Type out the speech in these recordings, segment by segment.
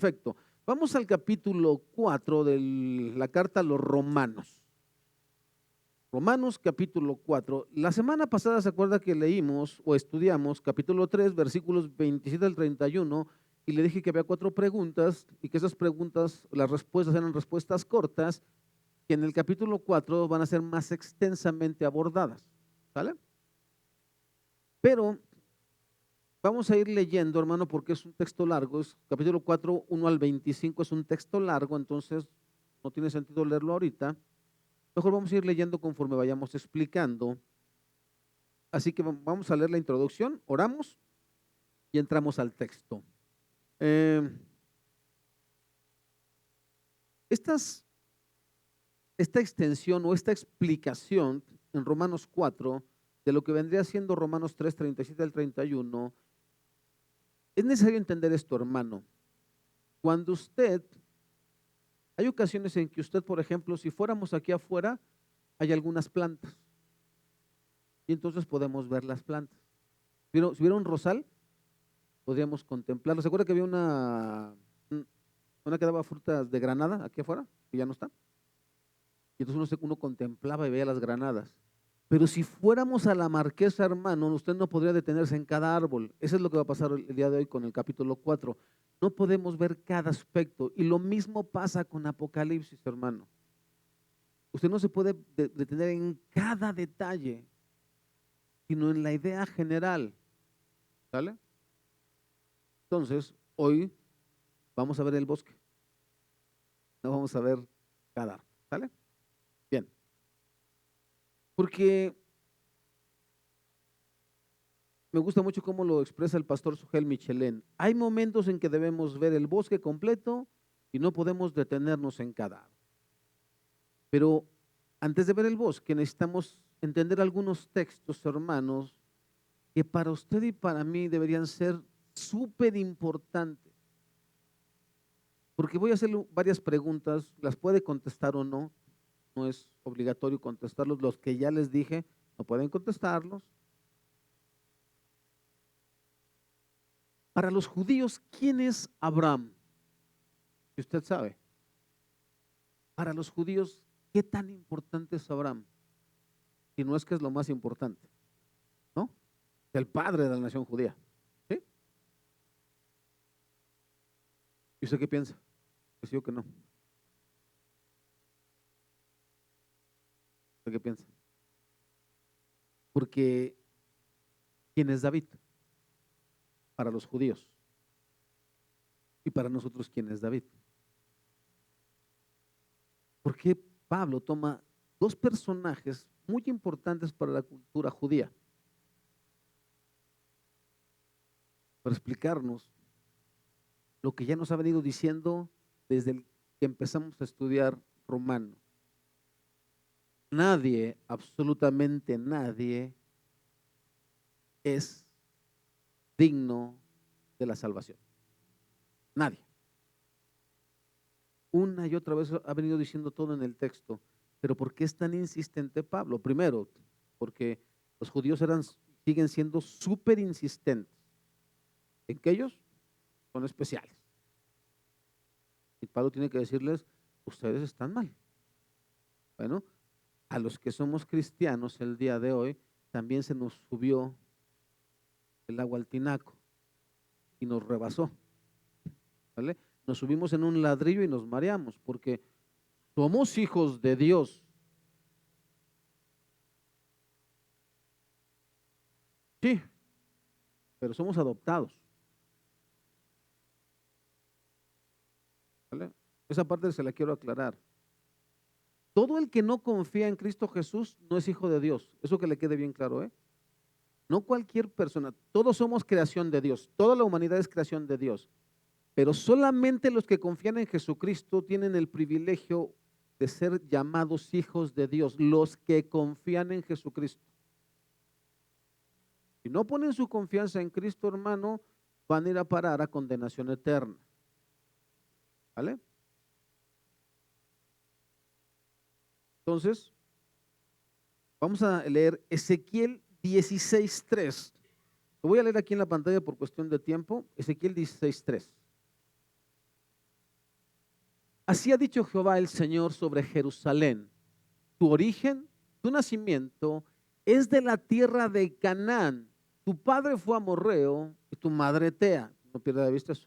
Perfecto. Vamos al capítulo 4 de la carta a los Romanos. Romanos capítulo 4. La semana pasada se acuerda que leímos o estudiamos capítulo 3, versículos 27 al 31, y le dije que había 4 preguntas y que esas preguntas, las respuestas eran respuestas cortas, que en el capítulo 4 van a ser más extensamente abordadas. ¿Sale? Pero vamos a ir leyendo, hermano, porque es un texto largo. Es capítulo 4, 1 al 25 es un texto largo, entonces no tiene sentido leerlo ahorita. Mejor vamos a ir leyendo conforme vayamos explicando. Así que vamos a leer la introducción, oramos y entramos al texto. Esta extensión o esta explicación en Romanos 4 de lo que vendría siendo Romanos 3, 37 al 31, es necesario entender esto, hermano. Cuando hay ocasiones en que usted, por ejemplo, si fuéramos aquí afuera, hay algunas plantas y entonces podemos ver las plantas. Si hubiera un rosal, podríamos contemplarlo. ¿Se acuerda que había una que daba frutas de granada aquí afuera, que ya no está? Y entonces uno contemplaba y veía las granadas. Pero si fuéramos a la Marquesa, hermano, usted no podría detenerse en cada árbol. Eso es lo que va a pasar el día de hoy con el capítulo 4. No podemos ver cada aspecto. Y lo mismo pasa con Apocalipsis, hermano. Usted no se puede detener en cada detalle, sino en la idea general. ¿Sale? Entonces, hoy vamos a ver el bosque. No vamos a ver cada árbol. ¿Sale? Bien. Porque me gusta mucho cómo lo expresa el pastor Sugel Michelén. Hay momentos en que debemos ver el bosque completo y no podemos detenernos en cada árbol. Pero antes de ver el bosque necesitamos entender algunos textos, hermanos, que para usted y para mí deberían ser súper importantes. Porque voy a hacerle varias preguntas, las puede contestar o no, no es obligatorio contestarlos, los que ya les dije no pueden contestarlos. Para los judíos, ¿quién es Abraham? Si usted sabe. Para los judíos, ¿qué tan importante es Abraham? Si no es que es lo más importante, ¿no? El padre de la nación judía. ¿Sí? ¿Y usted qué piensa? ¿Que sí o que no? ¿Usted qué piensa? Porque ¿quién es David? Para los judíos. Y para nosotros, ¿quién es David? ¿Por qué Pablo toma dos personajes muy importantes para la cultura judía? Para explicarnos lo que ya nos ha venido diciendo desde que empezamos a estudiar Romanos. Nadie, absolutamente nadie, es digno de la salvación. Nadie. Una y otra vez ha venido diciendo todo en el texto. Pero ¿por qué es tan insistente Pablo? Primero, porque los judíos siguen siendo súper insistentes en que ellos son especiales. Y Pablo tiene que decirles, ustedes están mal. Bueno, a los que somos cristianos el día de hoy, también se nos subió el agua al tinaco y nos rebasó. ¿Vale? Nos subimos en un ladrillo y nos mareamos porque somos hijos de Dios. Sí, pero somos adoptados. ¿Vale? Esa parte se la quiero aclarar. Todo el que no confía en Cristo Jesús no es hijo de Dios. Eso que le quede bien claro, ¿eh? No cualquier persona. Todos somos creación de Dios. Toda la humanidad es creación de Dios. Pero solamente los que confían en Jesucristo tienen el privilegio de ser llamados hijos de Dios. Los que confían en Jesucristo. Si no ponen su confianza en Cristo, hermano, van a ir a parar a condenación eterna. ¿Vale? Entonces, vamos a leer Ezequiel 16:3. Lo voy a leer aquí en la pantalla por cuestión de tiempo. Ezequiel 16:3. Así ha dicho Jehová el Señor sobre Jerusalén. Tu origen, tu nacimiento es de la tierra de Canaán. Tu padre fue amorreo y tu madre Etea. No pierda de vista eso.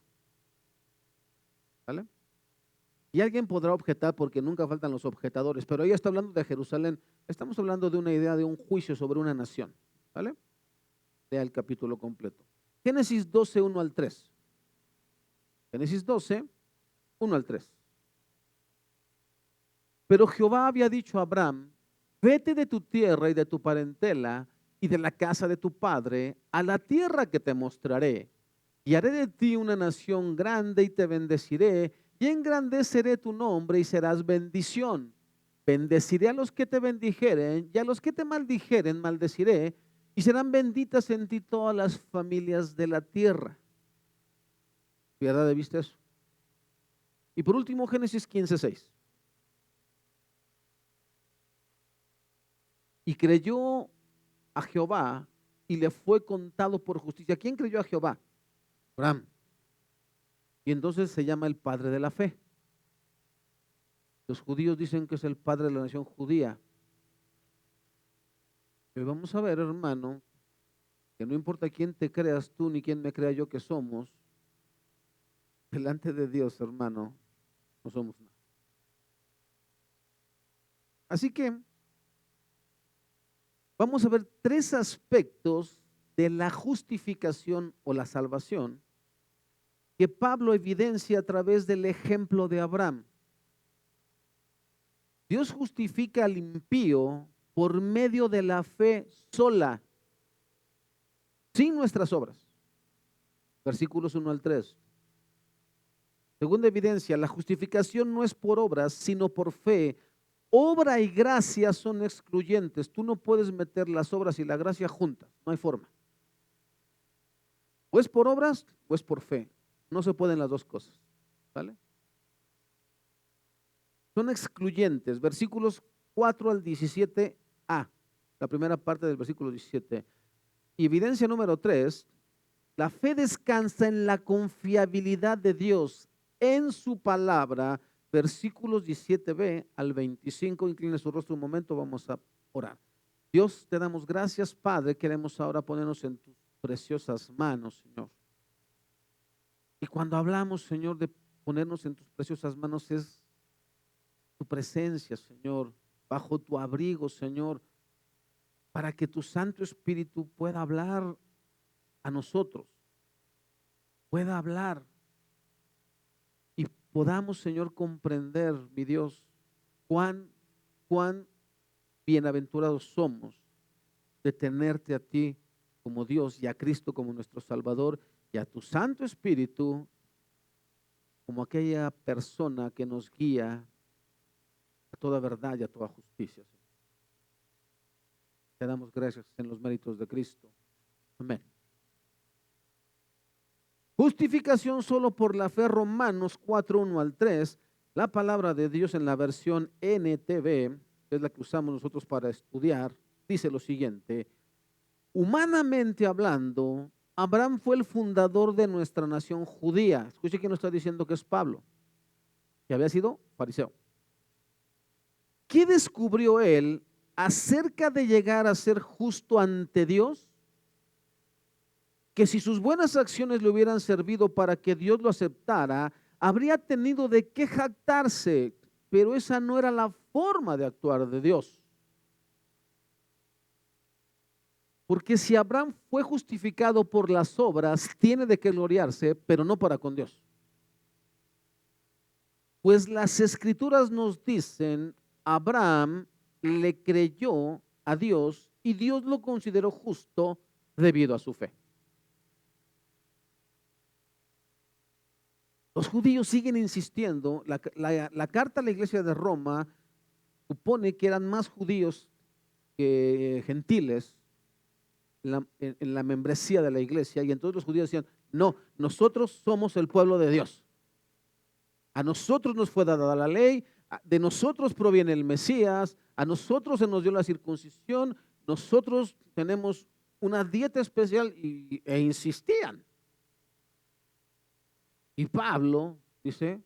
¿Vale? Y alguien podrá objetar porque nunca faltan los objetadores, pero ella está hablando de Jerusalén. Estamos hablando de una idea de un juicio sobre una nación. ¿Vale? Lea el capítulo completo. Génesis 12, 1 al 3. Génesis 12, 1 al 3. Pero Jehová había dicho a Abraham, vete de tu tierra y de tu parentela y de la casa de tu padre a la tierra que te mostraré. Y haré de ti una nación grande y te bendeciré y engrandeceré tu nombre y serás bendición. Bendeciré a los que te bendijeren y a los que te maldijeren maldeciré y serán benditas en ti todas las familias de la tierra. Pierda de vista eso. Y por último, Génesis 15, 6. Y creyó a Jehová y le fue contado por justicia. ¿Quién creyó a Jehová? Abraham. Y entonces se llama el padre de la fe. Los judíos dicen que es el padre de la nación judía. Pero vamos a ver, hermano, que no importa quién te creas tú ni quién me crea yo que somos, delante de Dios, hermano, no somos nada. Así que vamos a ver tres aspectos de la justificación o la salvación que Pablo evidencia a través del ejemplo de Abraham. Dios justifica al impío por medio de la fe sola, sin nuestras obras. Versículos 1 al 3. Segunda evidencia, la justificación no es por obras, sino por fe. Obra y gracia son excluyentes. Tú no puedes meter las obras y la gracia juntas, no hay forma. O es por obras o es por fe. No se pueden las dos cosas, ¿vale? Son excluyentes. Versículos 4 al 17a, la primera parte del versículo 17. Y evidencia número 3, la fe descansa en la confiabilidad de Dios en su palabra. Versículos 17b al 25. Incline su rostro un momento, vamos a orar. Dios, te damos gracias, Padre. Queremos ahora ponernos en tus preciosas manos, Señor. Y cuando hablamos, Señor, de ponernos en tus preciosas manos, es tu presencia, Señor, bajo tu abrigo, Señor, para que tu Santo Espíritu pueda hablar a nosotros, pueda hablar y podamos, Señor, comprender, mi Dios, cuán bienaventurados somos de tenerte a ti como Dios y a Cristo como nuestro Salvador y a tu Santo Espíritu como aquella persona que nos guía a toda verdad y a toda justicia. Te damos gracias en los méritos de Cristo. Amén. Justificación solo por la fe, Romanos 4, 1 al 3. La palabra de Dios en la versión NTV, que es la que usamos nosotros para estudiar, dice lo siguiente: humanamente hablando, Abraham fue el fundador de nuestra nación judía. Escuche que nos está diciendo que es Pablo, que había sido fariseo. ¿Qué descubrió él acerca de llegar a ser justo ante Dios? Que si sus buenas acciones le hubieran servido para que Dios lo aceptara, habría tenido de qué jactarse, pero esa no era la forma de actuar de Dios. Porque si Abraham fue justificado por las obras, tiene de qué gloriarse, pero no para con Dios. Pues las Escrituras nos dicen, Abraham le creyó a Dios y Dios lo consideró justo debido a su fe. Los judíos siguen insistiendo, la carta a la iglesia de Roma supone que eran más judíos que gentiles en la membresía de la iglesia, y entonces los judíos decían, no, nosotros somos el pueblo de Dios. A nosotros nos fue dada la ley, de nosotros proviene el Mesías, a nosotros se nos dio la circuncisión, nosotros tenemos una dieta especial e insistían. Y Pablo dice,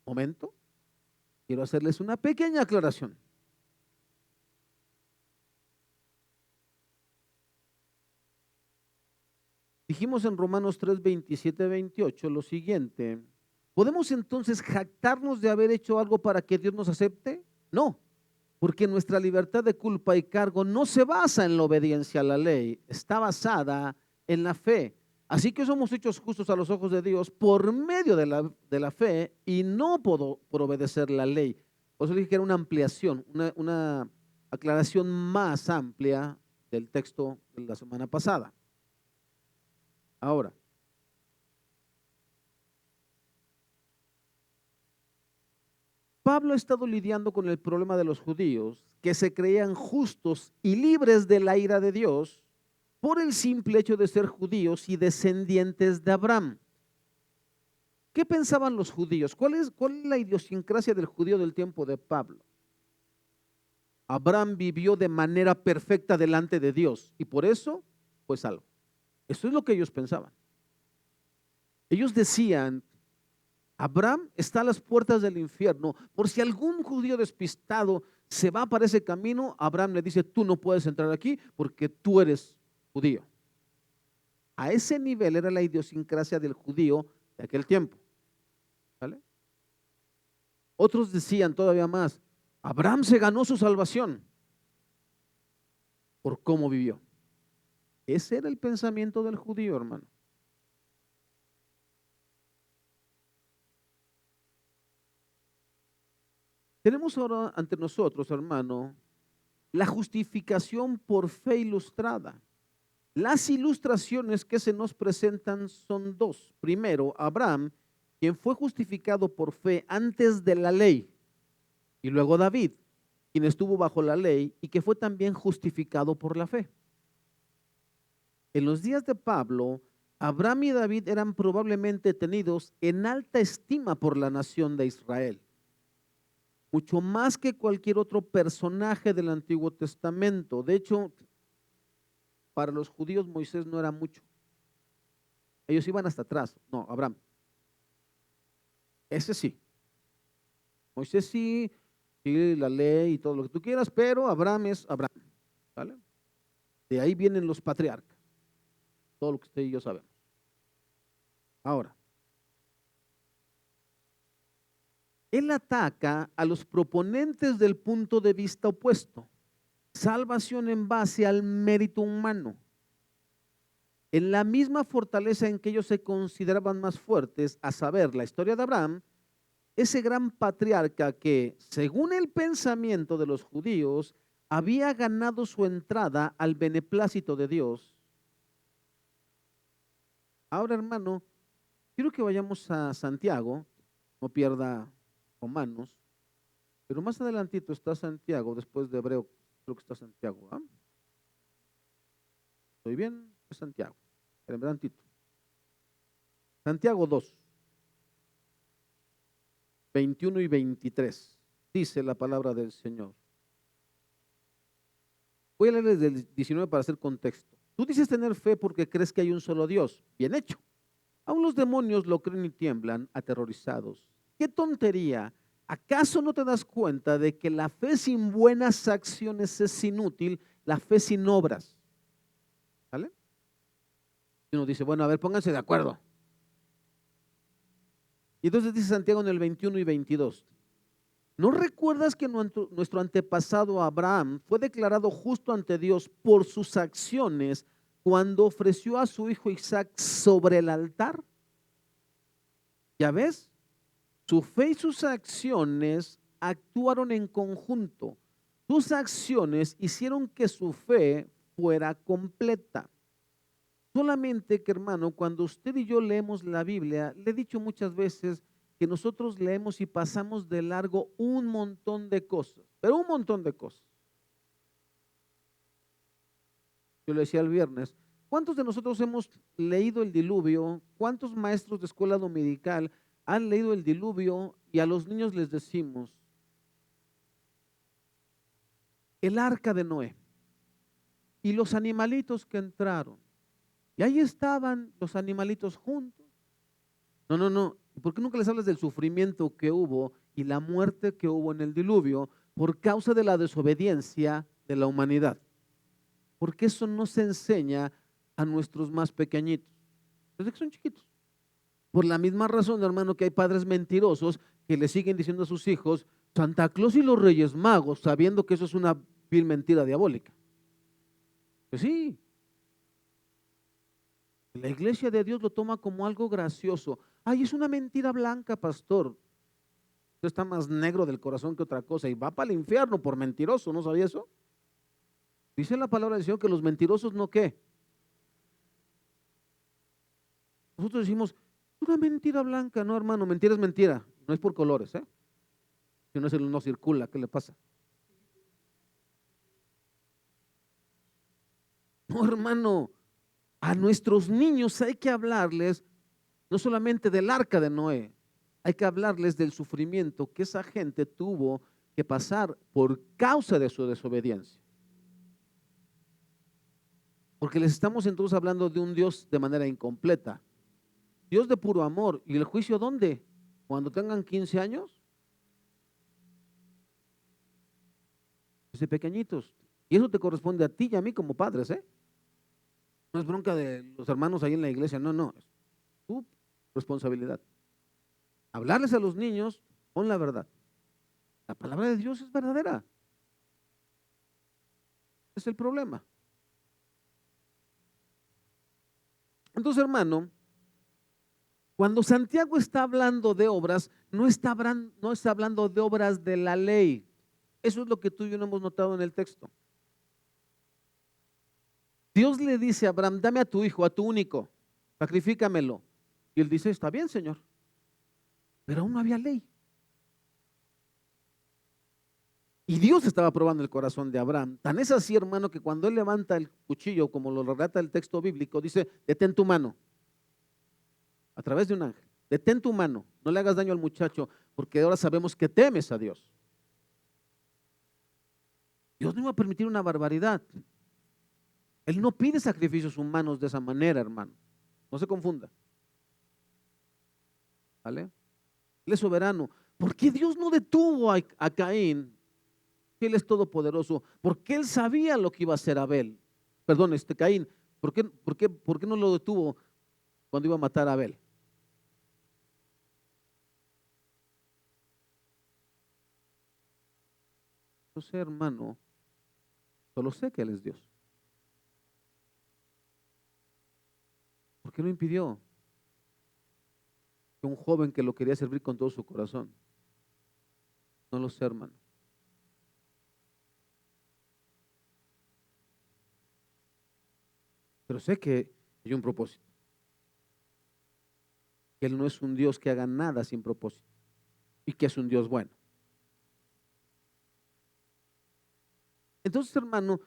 momento, quiero hacerles una pequeña aclaración. Dijimos en Romanos 3, 27, 28 lo siguiente: ¿podemos entonces jactarnos de haber hecho algo para que Dios nos acepte? No, porque nuestra libertad de culpa y cargo no se basa en la obediencia a la ley, está basada en la fe. Así que somos hechos justos a los ojos de Dios por medio de la fe y no por obedecer la ley. Por eso dije que era una ampliación, una aclaración más amplia del texto de la semana pasada. Ahora, Pablo ha estado lidiando con el problema de los judíos que se creían justos y libres de la ira de Dios por el simple hecho de ser judíos y descendientes de Abraham. ¿Qué pensaban los judíos? ¿Cuál es la idiosincrasia del judío del tiempo de Pablo? Abraham vivió de manera perfecta delante de Dios y por eso fue salvo. Eso es lo que ellos pensaban. Ellos decían: Abraham está a las puertas del infierno. Por si algún judío despistado se va para ese camino, Abraham le dice: tú no puedes entrar aquí porque tú eres judío. A ese nivel era la idiosincrasia del judío de aquel tiempo. ¿Vale? Otros decían todavía más: Abraham se ganó su salvación por cómo vivió. Ese era el pensamiento del judío, hermano. Tenemos ahora ante nosotros, hermano, la justificación por fe ilustrada. Las ilustraciones que se nos presentan son dos. Primero, Abraham, quien fue justificado por fe antes de la ley, y luego David, quien estuvo bajo la ley y que fue también justificado por la fe. En los días de Pablo, Abraham y David eran probablemente tenidos en alta estima por la nación de Israel, mucho más que cualquier otro personaje del Antiguo Testamento. De hecho, para los judíos Moisés no era mucho. Ellos iban hasta atrás. No, Abraham. Ese sí. Moisés sí, la ley y todo lo que tú quieras, pero Abraham es Abraham. ¿Vale? De ahí vienen los patriarcas. Todo lo que usted y yo sabemos. Ahora, él ataca a los proponentes del punto de vista opuesto. Salvación en base al mérito humano. En la misma fortaleza en que ellos se consideraban más fuertes, a saber, la historia de Abraham, ese gran patriarca que, según el pensamiento de los judíos, había ganado su entrada al beneplácito de Dios. Ahora, hermano, quiero que vayamos a Santiago, no pierda Romanos, pero más adelantito está Santiago, después de Hebreo, creo que está Santiago. ¿Ah? ¿Estoy bien? Es Santiago. Espérenme tantito. Santiago 2, 21 y 23. Dice la palabra del Señor. Voy a leer desde el 19 para hacer contexto. Tú dices tener fe porque crees que hay un solo Dios. Bien hecho. Aún los demonios lo creen y tiemblan, aterrorizados. ¡Qué tontería! ¿Acaso no te das cuenta de que la fe sin buenas acciones es inútil, la fe sin obras? ¿Vale? Y uno dice: bueno, a ver, pónganse de acuerdo. Y entonces dice Santiago en el 21 y 22. ¿No recuerdas que nuestro antepasado Abraham fue declarado justo ante Dios por sus acciones cuando ofreció a su hijo Isaac sobre el altar? ¿Ya ves? Su fe y sus acciones actuaron en conjunto. Sus acciones hicieron que su fe fuera completa. Solamente que, hermano, cuando usted y yo leemos la Biblia, le he dicho muchas veces que nosotros leemos y pasamos de largo un montón de cosas, pero un montón de cosas. Yo le decía el viernes: ¿cuántos de nosotros hemos leído el diluvio? ¿Cuántos maestros de escuela dominical han leído el diluvio y a los niños les decimos el arca de Noé y los animalitos que entraron? Y ahí estaban los animalitos juntos. No, no, no. ¿Por qué nunca les hablas del sufrimiento que hubo y la muerte que hubo en el diluvio por causa de la desobediencia de la humanidad? Porque eso no se enseña a nuestros más pequeñitos, desde que son chiquitos. Por la misma razón, hermano, que hay padres mentirosos que le siguen diciendo a sus hijos Santa Claus y los Reyes Magos, sabiendo que eso es una vil mentira diabólica. Pues sí, la iglesia de Dios lo toma como algo gracioso. Ay, es una mentira blanca, pastor. Usted está más negro del corazón que otra cosa y va para el infierno por mentiroso, ¿no sabía eso? Dice la palabra del Señor que los mentirosos no qué. Nosotros decimos, una mentira blanca, no hermano, mentira es mentira, no es por colores, ¿eh? Si no circula, ¿qué le pasa? No, hermano, a nuestros niños hay que hablarles no solamente del arca de Noé, hay que hablarles del sufrimiento que esa gente tuvo que pasar por causa de su desobediencia. Porque les estamos entonces hablando de un Dios de manera incompleta. Dios de puro amor. ¿Y el juicio dónde? Cuando tengan 15 años. Desde pequeñitos. Y eso te corresponde a ti y a mí como padres, ¿eh? No es bronca de los hermanos ahí en la iglesia, no. Es tu responsabilidad. Hablarles a los niños con la verdad. La palabra de Dios es verdadera. Es el problema. Entonces, hermano, cuando Santiago está hablando de obras, no está hablando de obras de la ley. Eso es lo que tú y yo no hemos notado en el texto. Dios le dice a Abraham, dame a tu hijo, a tu único, sacrifícamelo. Y él dice, está bien, Señor. Pero aún no había ley. Y Dios estaba probando el corazón de Abraham. Tan es así, hermano, que cuando él levanta el cuchillo, como lo relata el texto bíblico, dice, detén tu mano. A través de un ángel. Detén tu mano. No le hagas daño al muchacho, porque ahora sabemos que temes a Dios. Dios no iba a permitir una barbaridad. Él no pide sacrificios humanos de esa manera, hermano. No se confunda. ¿Vale? Él es soberano. ¿Por qué Dios no detuvo a Caín? Él es todopoderoso. Porque él sabía lo que iba a hacer Abel. Perdón, Caín. ¿Por qué no lo detuvo cuando iba a matar a Abel? No sé, hermano. Solo sé que Él es Dios. ¿Por qué no impidió que un joven que lo quería servir con todo su corazón? No lo sé, hermano. Pero sé que hay un propósito. Que Él no es un Dios que haga nada sin propósito. Y que es un Dios bueno. Entonces, hermano,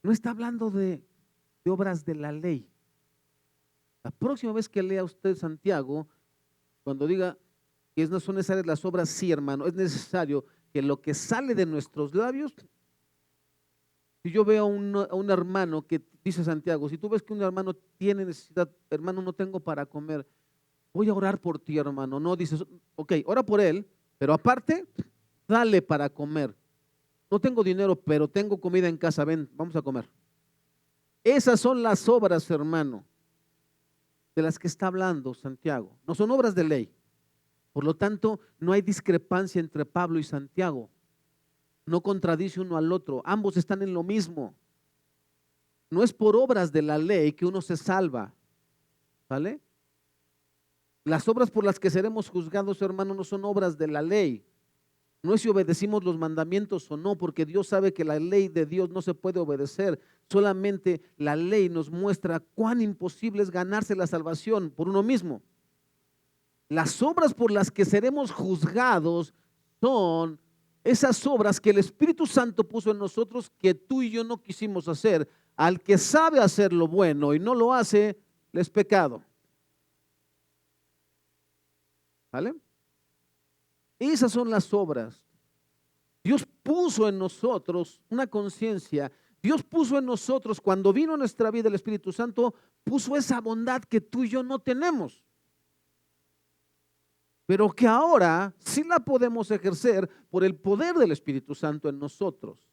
no está hablando de obras de la ley. La próxima vez que lea usted Santiago, cuando diga que no son necesarias las obras, sí, hermano, es necesario que lo que sale de nuestros labios, si yo veo a un hermano que dice Santiago, si tú ves que un hermano tiene necesidad, hermano, no tengo para comer, voy a orar por ti, hermano. No dices, ok, ora por él, pero aparte, dale para comer. No tengo dinero, pero tengo comida en casa, ven, vamos a comer. Esas son las obras, hermano, de las que está hablando Santiago. No son obras de ley. Por lo tanto, no hay discrepancia entre Pablo y Santiago. No contradice uno al otro. Ambos están en lo mismo. No es por obras de la ley que uno se salva. ¿Vale? Las obras por las que seremos juzgados, hermano, no son obras de la ley. No es si obedecimos los mandamientos o no, porque Dios sabe que la ley de Dios no se puede obedecer. Solamente la ley nos muestra cuán imposible es ganarse la salvación por uno mismo. Las obras por las que seremos juzgados son esas obras que el Espíritu Santo puso en nosotros que tú y yo no quisimos hacer. Al que sabe hacer lo bueno y no lo hace, le es pecado. ¿Vale? Esas son las obras. Dios puso en nosotros una conciencia. Dios puso en nosotros, cuando vino a nuestra vida el Espíritu Santo, puso esa bondad que tú y yo no tenemos. pero que ahora sí la podemos ejercer por el poder del Espíritu Santo en nosotros.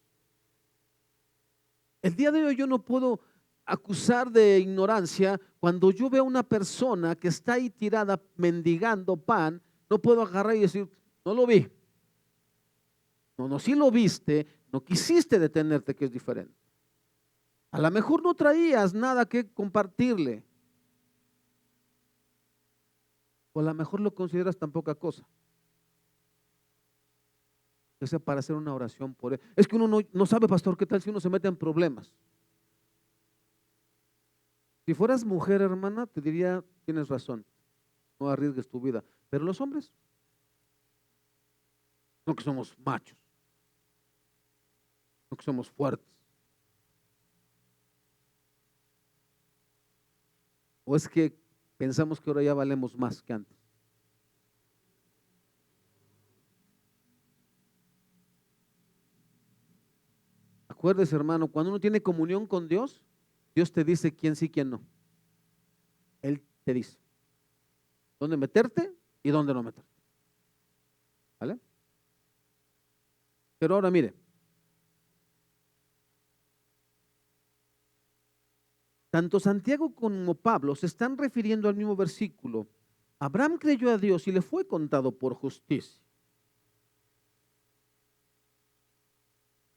El día de hoy yo no puedo acusar de ignorancia cuando yo veo a una persona que está ahí tirada mendigando pan. No puedo agarrar y decir, no lo vi. No, no, sí lo viste, no quisiste detenerte, que es diferente. A lo mejor no traías nada que compartirle, o a lo mejor lo consideras tan poca cosa, que sea para hacer una oración por él. Es que uno no sabe, pastor, qué tal si uno se mete en problemas. Si fueras mujer, hermana, te diría, tienes razón, no arriesgues tu vida. Pero los hombres, no que somos machos, no que somos fuertes. ¿O es que pensamos que ahora ya valemos más que antes? Acuérdese, hermano, cuando uno tiene comunión con Dios, Dios te dice quién sí, quién no. Él te dice dónde meterte y dónde no meterte. ¿Vale? Pero ahora mire, tanto Santiago como Pablo se están refiriendo al mismo versículo. Abraham creyó a Dios y le fue contado por justicia.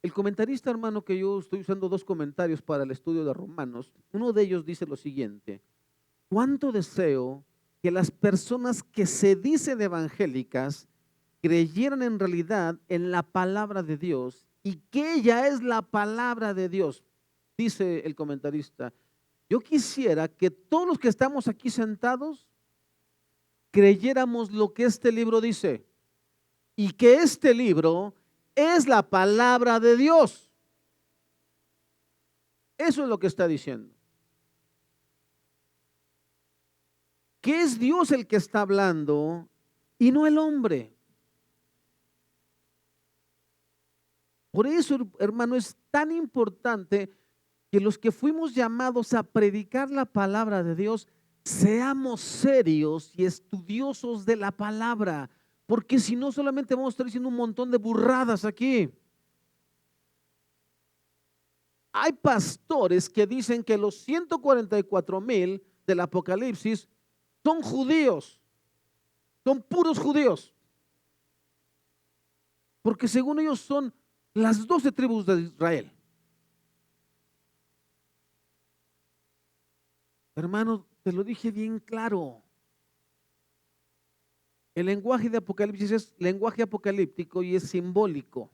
El comentarista, hermano, que yo estoy usando dos comentarios para el estudio de Romanos, uno de ellos dice lo siguiente: cuánto deseo que las personas que se dicen evangélicas creyeran en realidad en la palabra de Dios y que ella es la palabra de Dios. Dice el comentarista, yo quisiera que todos los que estamos aquí sentados creyéramos lo que este libro dice y que este libro es la palabra de Dios. Eso es lo que está diciendo. Que es Dios el que está hablando y no el hombre. Por eso, hermano, es tan importante que los que fuimos llamados a predicar la palabra de Dios seamos serios y estudiosos de la palabra, porque si no solamente vamos a estar diciendo un montón de burradas aquí. Hay pastores que dicen que los 144,000 del Apocalipsis son judíos, son puros judíos, porque según ellos son las 12 tribus de Israel. Hermano, te lo dije bien claro. El lenguaje de Apocalipsis es lenguaje apocalíptico y es simbólico.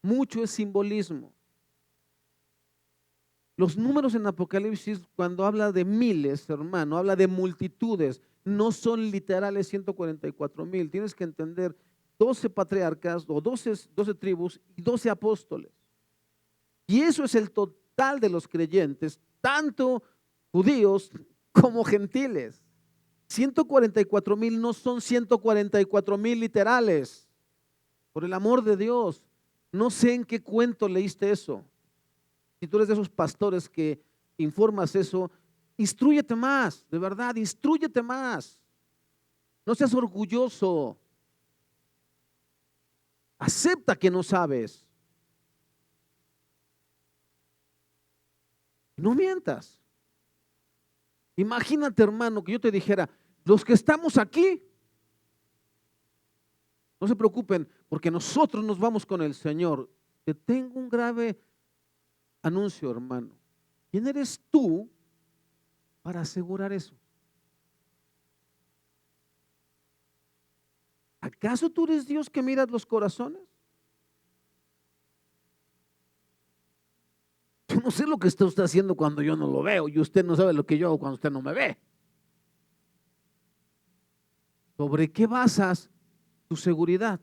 Mucho es simbolismo. Los números en Apocalipsis, cuando habla de miles, hermano, habla de multitudes, no son literales 144,000. Tienes que entender 12 patriarcas o 12 tribus y 12 apóstoles. Y eso es el total de los creyentes, tanto judíos como gentiles. 144,000 no son 144,000 literales. Por el amor de Dios, no sé en qué cuento leíste eso. Si tú eres de esos pastores que informas eso, instrúyete más, de verdad, instrúyete más. No seas orgulloso. Acepta que no sabes. No mientas. Imagínate, hermano, que yo te dijera, los que estamos aquí, no se preocupen, porque nosotros nos vamos con el Señor. Te tengo un grave anuncio, hermano. ¿Quién eres tú para asegurar eso? ¿Acaso tú eres Dios que miras los corazones? Yo no sé lo que usted está haciendo cuando yo no lo veo y usted no sabe lo que yo hago cuando usted no me ve. ¿Sobre qué basas tu seguridad?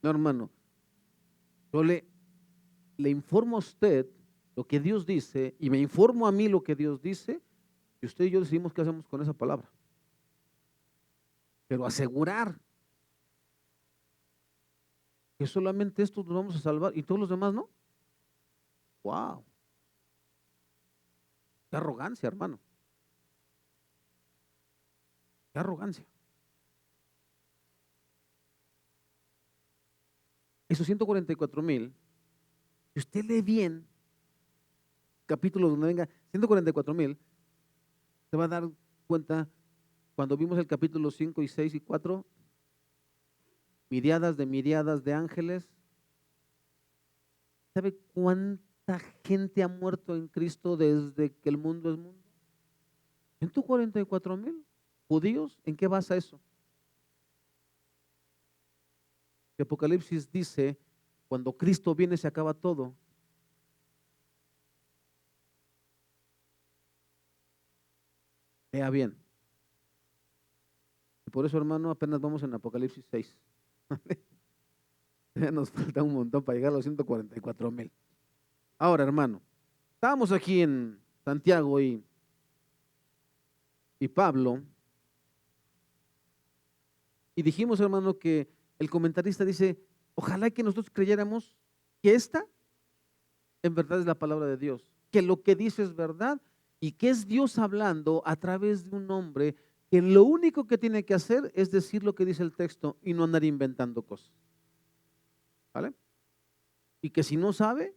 No, hermano, yo le informo a usted lo que Dios dice y me informo a mí lo que Dios dice y usted y yo decidimos qué hacemos con esa palabra. Pero asegurar que solamente estos nos vamos a salvar y todos los demás no. Wow. Qué arrogancia, hermano. Qué arrogancia. Esos 144,000, si usted lee bien capítulos donde venga 144,000, se va a dar cuenta cuando vimos el capítulo 5 y 6 y 4, miriadas de ángeles. ¿Sabe cuánta gente ha muerto en Cristo desde que el mundo es mundo? 144,000 judíos. ¿En qué basa eso? Que Apocalipsis dice, cuando Cristo viene se acaba todo. Vea bien. Y por eso, hermano, apenas vamos en Apocalipsis 6. Ya nos falta un montón para llegar a los 144,000. Ahora, hermano, estábamos aquí en Santiago y Pablo, y dijimos, hermano, que el comentarista dice, ojalá que nosotros creyéramos que esta en verdad es la palabra de Dios, que lo que dice es verdad y que es Dios hablando a través de un hombre que lo único que tiene que hacer es decir lo que dice el texto y no andar inventando cosas. ¿Vale? Y que si no sabe,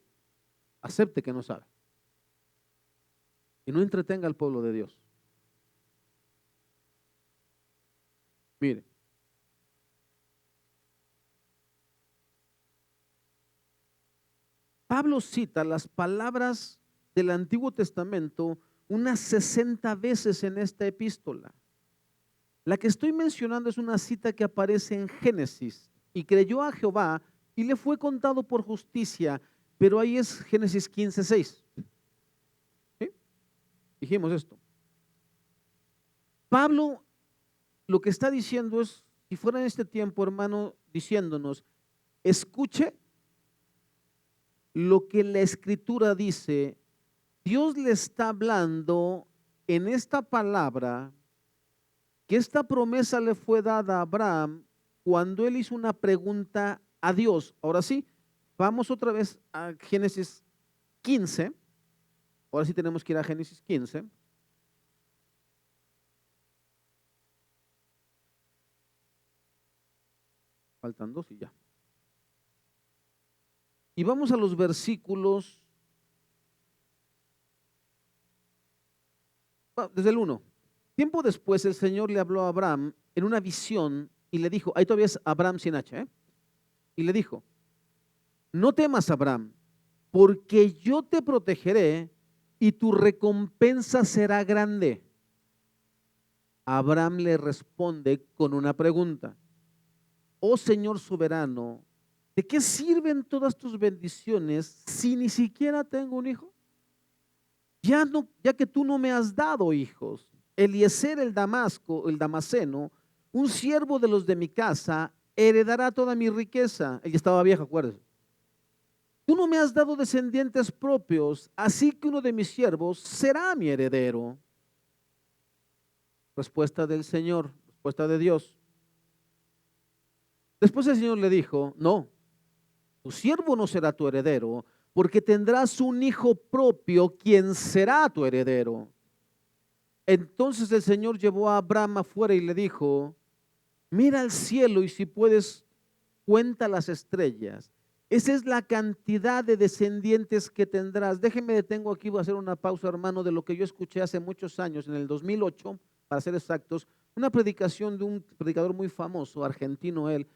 acepte que no sabe. Y no entretenga al pueblo de Dios. Mire. Pablo cita las palabras del Antiguo Testamento unas 60 veces en esta epístola. La que estoy mencionando es una cita que aparece en Génesis. Y creyó a Jehová y le fue contado por justicia, pero ahí es Génesis 15:6. ¿Sí? Dijimos esto. Pablo lo que está diciendo es, si fuera en este tiempo, hermano, diciéndonos, escuche lo que la Escritura dice. Dios le está hablando en esta palabra que esta promesa le fue dada a Abraham cuando él hizo una pregunta a Dios. Ahora sí, vamos otra vez a Génesis 15. Ahora sí tenemos que ir a Génesis 15. Faltan dos y ya. Y vamos a los versículos, desde el 1. Tiempo después el Señor le habló a Abraham en una visión y le dijo, ahí todavía es Abraham sin H, y le dijo, no temas, Abraham, porque yo te protegeré y tu recompensa será grande. Abraham le responde con una pregunta. Oh Señor soberano, ¿de qué sirven todas tus bendiciones si ni siquiera tengo un hijo? Ya que tú no me has dado hijos. Eliezer el Damaseno, un siervo de los de mi casa, heredará toda mi riqueza. Ella estaba vieja, acuérdese. Tú no me has dado descendientes propios, así que uno de mis siervos será mi heredero. Respuesta del Señor, respuesta de Dios. Después el Señor le dijo, no, tu siervo no será tu heredero, porque tendrás un hijo propio, quien será tu heredero. Entonces el Señor llevó a Abraham afuera y le dijo, mira al cielo y si puedes, cuenta las estrellas. Esa es la cantidad de descendientes que tendrás. Déjeme detengo aquí, voy a hacer una pausa, hermano, de lo que yo escuché hace muchos años, en el 2008, para ser exactos, una predicación de un predicador muy famoso, argentino él,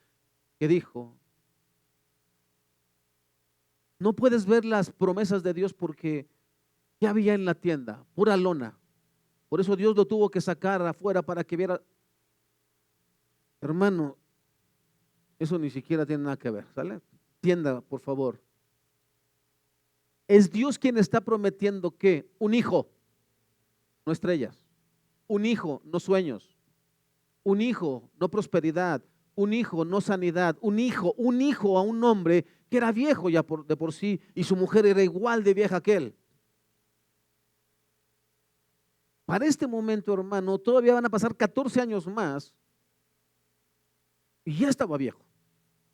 que dijo, no puedes ver las promesas de Dios porque ya había en la tienda, pura lona. Por eso Dios lo tuvo que sacar afuera para que viera. Hermano, eso ni siquiera tiene nada que ver, ¿sale? Entienda, por favor. Es Dios quien está prometiendo que un hijo, no estrellas, un hijo, no sueños, un hijo, no prosperidad, un hijo, no sanidad, un hijo a un hombre que era viejo ya de por sí y su mujer era igual de vieja que él. Para este momento, hermano, todavía van a pasar 14 años más y ya estaba viejo.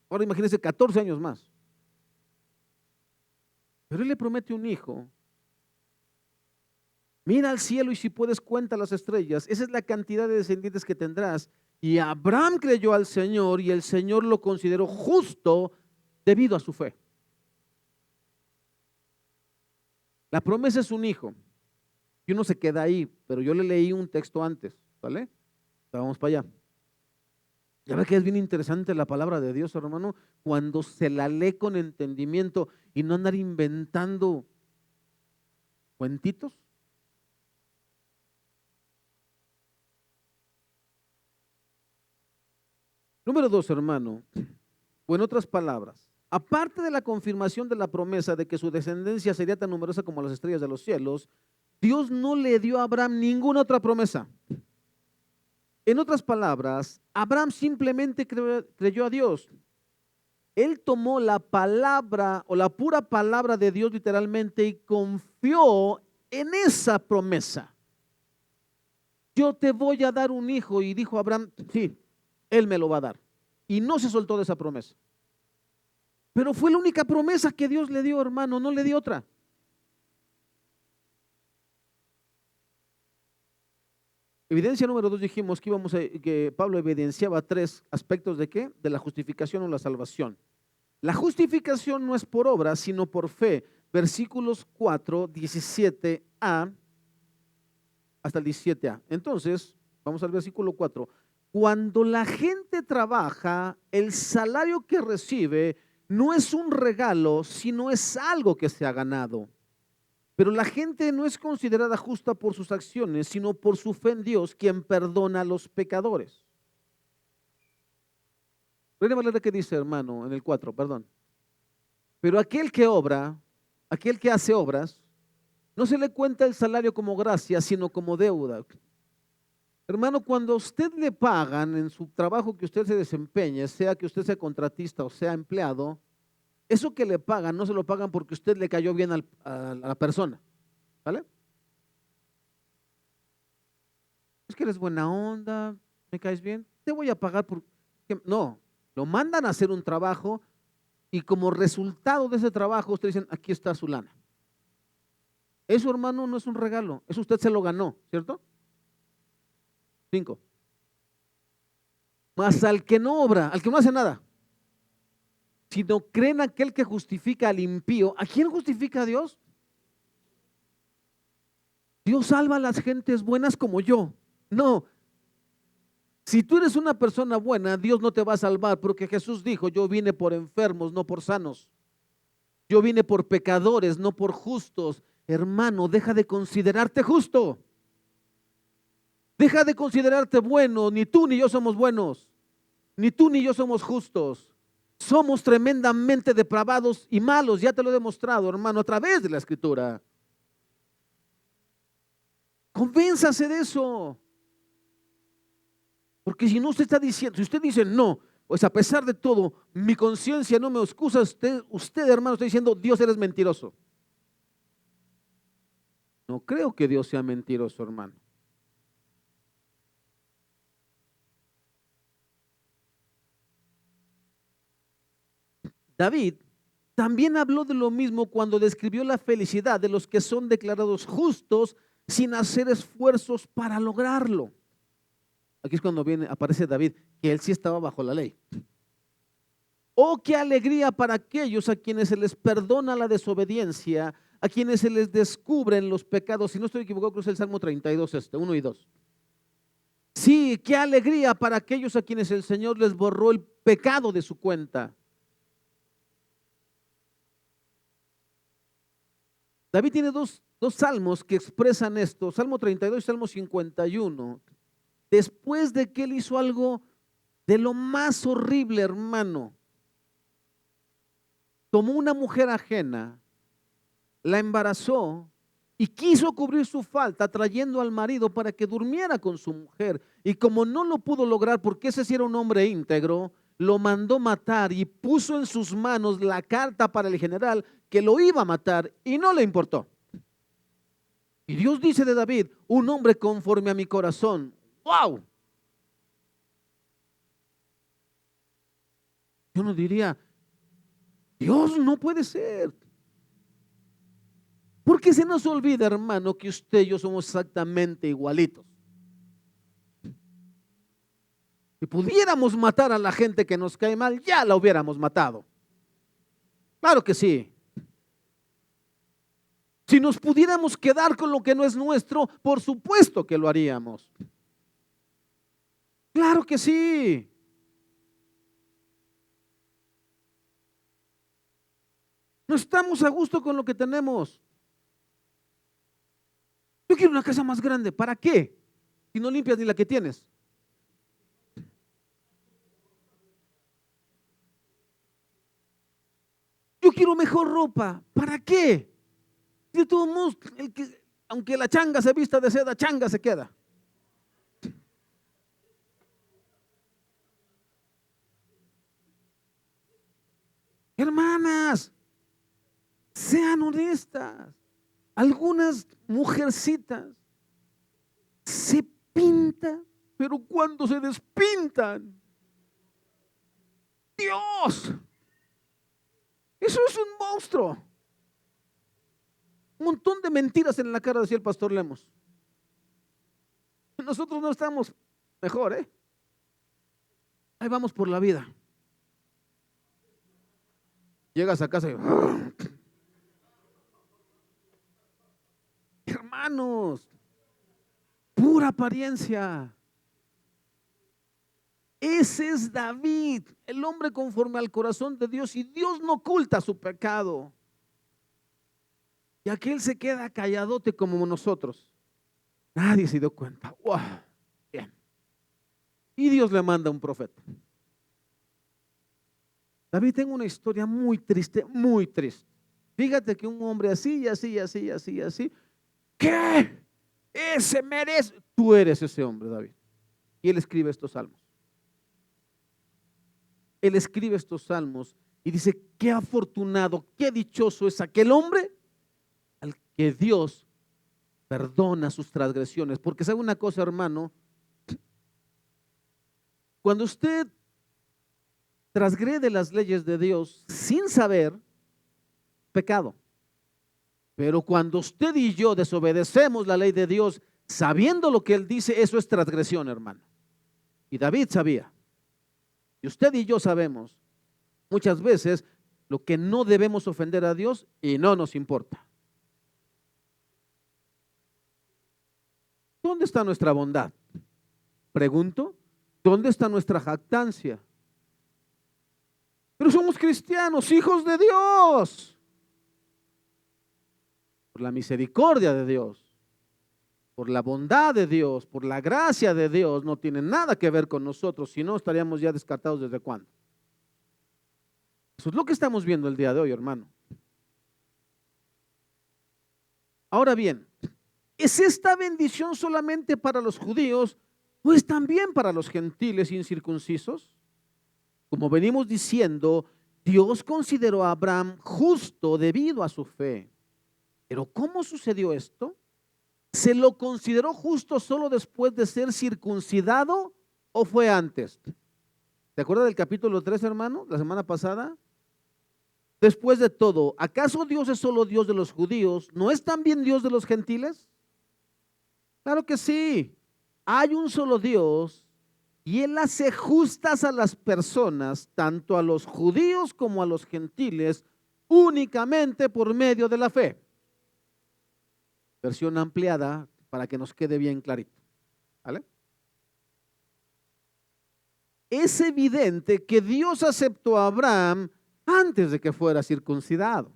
Ahora imagínense 14 años más. Pero él le promete un hijo Mira al cielo y si puedes cuenta las estrellas. Esa es la cantidad de descendientes que tendrás. Y Abraham creyó al Señor y el Señor lo consideró justo debido a su fe. La promesa es un hijo. Y uno se queda ahí, pero yo le leí un texto antes, ¿vale? Vamos para allá. Ya ve que es bien interesante la palabra de Dios, hermano, cuando se la lee con entendimiento y no andar inventando cuentitos. Número 2, hermano, o en otras palabras, aparte de la confirmación de la promesa de que su descendencia sería tan numerosa como las estrellas de los cielos, Dios no le dio a Abraham ninguna otra promesa. En otras palabras, Abraham simplemente creyó a Dios. Él tomó la palabra o la pura palabra de Dios literalmente y confió en esa promesa. Yo te voy a dar un hijo, y dijo Abraham, sí, él me lo va a dar. Y no se soltó de esa promesa. Pero fue la única promesa que Dios le dio, hermano, no le dio otra. Evidencia número 2, dijimos que Pablo evidenciaba 3 aspectos de qué, de la justificación o la salvación. La justificación no es por obra, sino por fe. Versículos 4, 17a hasta el 17a. Entonces, vamos al versículo 4. Cuando la gente trabaja, el salario que recibe no es un regalo, sino es algo que se ha ganado. Pero la gente no es considerada justa por sus acciones, sino por su fe en Dios, quien perdona a los pecadores. Reina Valera, ¿qué dice, hermano? En el 4, perdón. Pero aquel que obra, aquel que hace obras, no se le cuenta el salario como gracia, sino como deuda. Hermano, cuando a usted le pagan en su trabajo que usted se desempeñe, sea que usted sea contratista o sea empleado, eso que le pagan no se lo pagan porque usted le cayó bien a la persona, ¿vale? Es que eres buena onda, me caes bien, te voy a pagar por... No, lo mandan a hacer un trabajo y como resultado de ese trabajo usted dicen, aquí está su lana. Eso, hermano, no es un regalo, eso usted se lo ganó, ¿cierto? 5. Mas al que no obra, al que no hace nada, sino creen aquel que justifica al impío. ¿A quién justifica a Dios? Dios salva a las gentes buenas como yo. No, si tú eres una persona buena, Dios no te va a salvar, porque Jesús dijo, yo vine por enfermos, no por sanos. Yo vine por pecadores, no por justos. Hermano, deja de considerarte justo. Deja de considerarte bueno. Ni tú ni yo somos buenos. Ni tú ni yo somos justos. Somos tremendamente depravados y malos. Ya te lo he demostrado, hermano, a través de la Escritura. Convénzase de eso. Porque si no usted está diciendo, si usted dice no, pues a pesar de todo, mi conciencia no me excusa, usted hermano está diciendo, Dios eres mentiroso. No creo que Dios sea mentiroso, hermano. David también habló de lo mismo cuando describió la felicidad de los que son declarados justos sin hacer esfuerzos para lograrlo. Aquí es cuando aparece David, que él sí estaba bajo la ley. Oh, qué alegría para aquellos a quienes se les perdona la desobediencia, a quienes se les descubren los pecados. Si no estoy equivocado, creo que es el Salmo 32, 1 y 2. Sí, qué alegría para aquellos a quienes el Señor les borró el pecado de su cuenta. David tiene dos salmos que expresan esto, Salmo 32 y Salmo 51. Después de que él hizo algo de lo más horrible, hermano, tomó una mujer ajena, la embarazó y quiso cubrir su falta trayendo al marido para que durmiera con su mujer. Y como no lo pudo lograr porque ese sí era un hombre íntegro, lo mandó matar y puso en sus manos la carta para el general que lo iba a matar y no le importó. Y Dios dice de David, un hombre conforme a mi corazón. ¡Wow! Yo no diría, Dios no puede ser. Porque se nos olvida, hermano, que usted y yo somos exactamente igualitos. Si pudiéramos matar a la gente que nos cae mal, ya la hubiéramos matado. Claro que sí. Si nos pudiéramos quedar con lo que no es nuestro, por supuesto que lo haríamos. Claro que sí. No estamos a gusto con lo que tenemos. Yo quiero una casa más grande. ¿Para qué? Si no limpias ni la que tienes. Yo quiero mejor ropa. ¿Para qué? De todos modos, aunque la changa se vista de seda, changa se queda. Hermanas, sean honestas. Algunas mujercitas se pintan, pero cuando se despintan, Dios, eso es un monstruo. Un montón de mentiras en la cara, decía el pastor Lemos. Nosotros no estamos mejor, ¿eh? Ahí vamos por la vida. Llegas a casa y hermanos, pura apariencia. Ese es David, el hombre conforme al corazón de Dios, y Dios no oculta su pecado. Y aquel se queda calladote como nosotros. Nadie se dio cuenta. ¡Wow! Bien. Y Dios le manda un profeta. David, tengo una historia muy triste, muy triste. Fíjate que un hombre así, así, así, así, así. ¿Qué? Ese merece. Tú eres ese hombre, David. Y él escribe estos salmos. Él escribe estos salmos y dice, qué afortunado, qué dichoso es aquel hombre al que Dios perdona sus transgresiones. Porque sabe una cosa, hermano, cuando usted transgrede las leyes de Dios sin saber, pecado. Pero cuando usted y yo desobedecemos la ley de Dios sabiendo lo que Él dice, eso es transgresión, hermano. Y David sabía. Y usted y yo sabemos muchas veces lo que no debemos ofender a Dios y no nos importa. ¿Dónde está nuestra bondad? Pregunto, ¿dónde está nuestra jactancia? Pero somos cristianos, hijos de Dios. Por la misericordia de Dios, por la bondad de Dios, por la gracia de Dios, no tiene nada que ver con nosotros, si no estaríamos ya descartados desde cuándo. Eso es lo que estamos viendo el día de hoy, hermano. Ahora bien, ¿es esta bendición solamente para los judíos, pues también para los gentiles incircuncisos? Como venimos diciendo, Dios consideró a Abraham justo debido a su fe. Pero ¿cómo sucedió esto? ¿Se lo consideró justo solo después de ser circuncidado o fue antes? ¿Te acuerdas del capítulo 3, hermano, la semana pasada? Después de todo, ¿acaso Dios es solo Dios de los judíos? ¿No es también Dios de los gentiles? Claro que sí. Hay un solo Dios y Él hace justas a las personas, tanto a los judíos como a los gentiles, únicamente por medio de la fe. Versión ampliada para que nos quede bien clarito. ¿Vale? Es evidente que Dios aceptó a Abraham antes de que fuera circuncidado.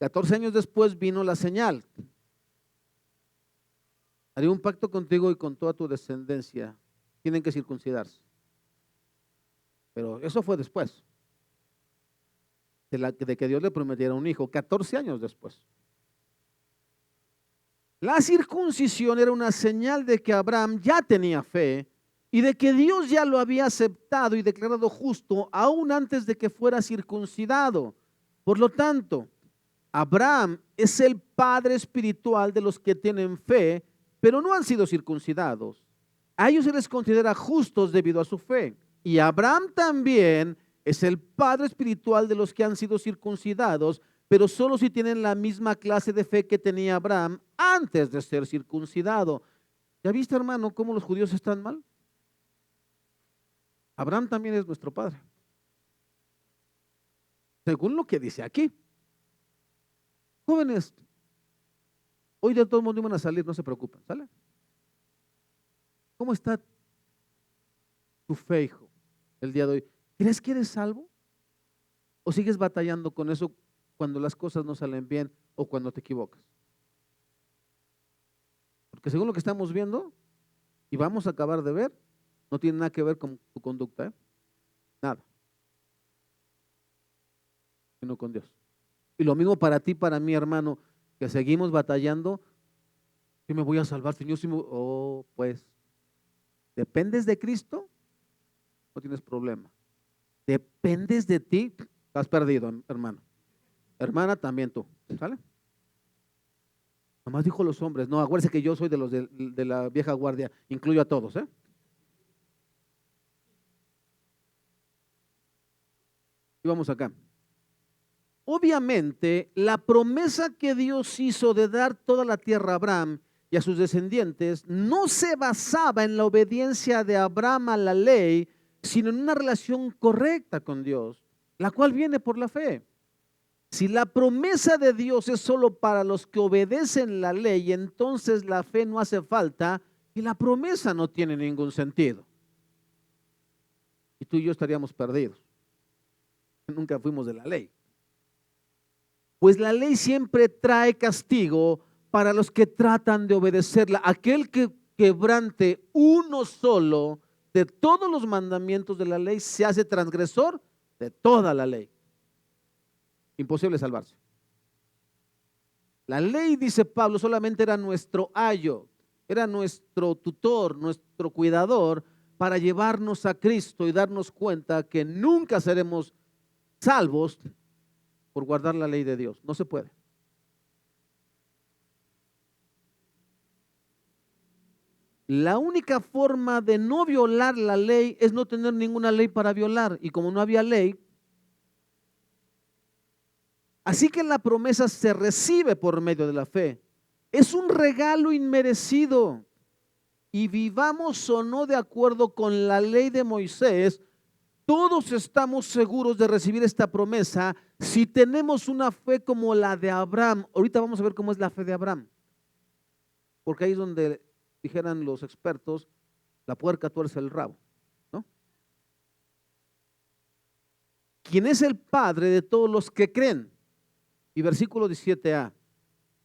14 años después vino la señal. Haré un pacto contigo y con toda tu descendencia. Tienen que circuncidarse. Pero eso fue después de que Dios le prometiera un hijo, 14 años después. La circuncisión era una señal de que Abraham ya tenía fe y de que Dios ya lo había aceptado y declarado justo aún antes de que fuera circuncidado. Por lo tanto, Abraham es el padre espiritual de los que tienen fe, pero no han sido circuncidados. A ellos se les considera justos debido a su fe. Y Abraham también es el padre espiritual de los que han sido circuncidados, pero solo si tienen la misma clase de fe que tenía Abraham antes de ser circuncidado. ¿Ya viste, hermano, cómo los judíos están mal? Abraham también es nuestro padre, según lo que dice aquí. Jóvenes, hoy de todos modos iban a salir, no se preocupen, ¿sale? ¿Cómo está tu fe, hijo, el día de hoy? ¿Crees que eres salvo? ¿O sigues batallando con eso cuando las cosas no salen bien o cuando te equivocas? Porque según lo que estamos viendo y vamos a acabar de ver, no tiene nada que ver con tu conducta, ¿eh? Nada, sino con Dios. Y lo mismo para ti, para mí, hermano, que seguimos batallando. ¿Sí me voy a salvar, Señor? Oh, pues, ¿dependes de Cristo? No tienes problema. ¿Dependes de ti? Estás perdido, hermano. Hermana, también tú, ¿sale? Nomás dijo los hombres. No, acuérdense que yo soy de los de la vieja guardia. Incluyo a todos, ¿eh? Y vamos acá. Obviamente, la promesa que Dios hizo de dar toda la tierra a Abraham y a sus descendientes no se basaba en la obediencia de Abraham a la ley, sino en una relación correcta con Dios, la cual viene por la fe. Si la promesa de Dios es solo para los que obedecen la ley, entonces la fe no hace falta y la promesa no tiene ningún sentido. Y tú y yo estaríamos perdidos. Nunca fuimos de la ley. Pues la ley siempre trae castigo para los que tratan de obedecerla. Aquel que quebrante uno solo de todos los mandamientos de la ley se hace transgresor de toda la ley. Imposible salvarse. La ley, dice Pablo, solamente era nuestro ayo, era nuestro tutor, nuestro cuidador para llevarnos a Cristo y darnos cuenta que nunca seremos salvos por guardar la ley de Dios. No se puede. La única forma de no violar la ley es no tener ninguna ley para violar. Y como no había ley, así que la promesa se recibe por medio de la fe. Es un regalo inmerecido. Y vivamos o no de acuerdo con la ley de Moisés, todos estamos seguros de recibir esta promesa si tenemos una fe como la de Abraham. Ahorita vamos a ver cómo es la fe de Abraham. Porque ahí es donde dijeran los expertos, la puerca tuerce el rabo, ¿no? ¿Quién es el padre de todos los que creen? Y versículo 17a.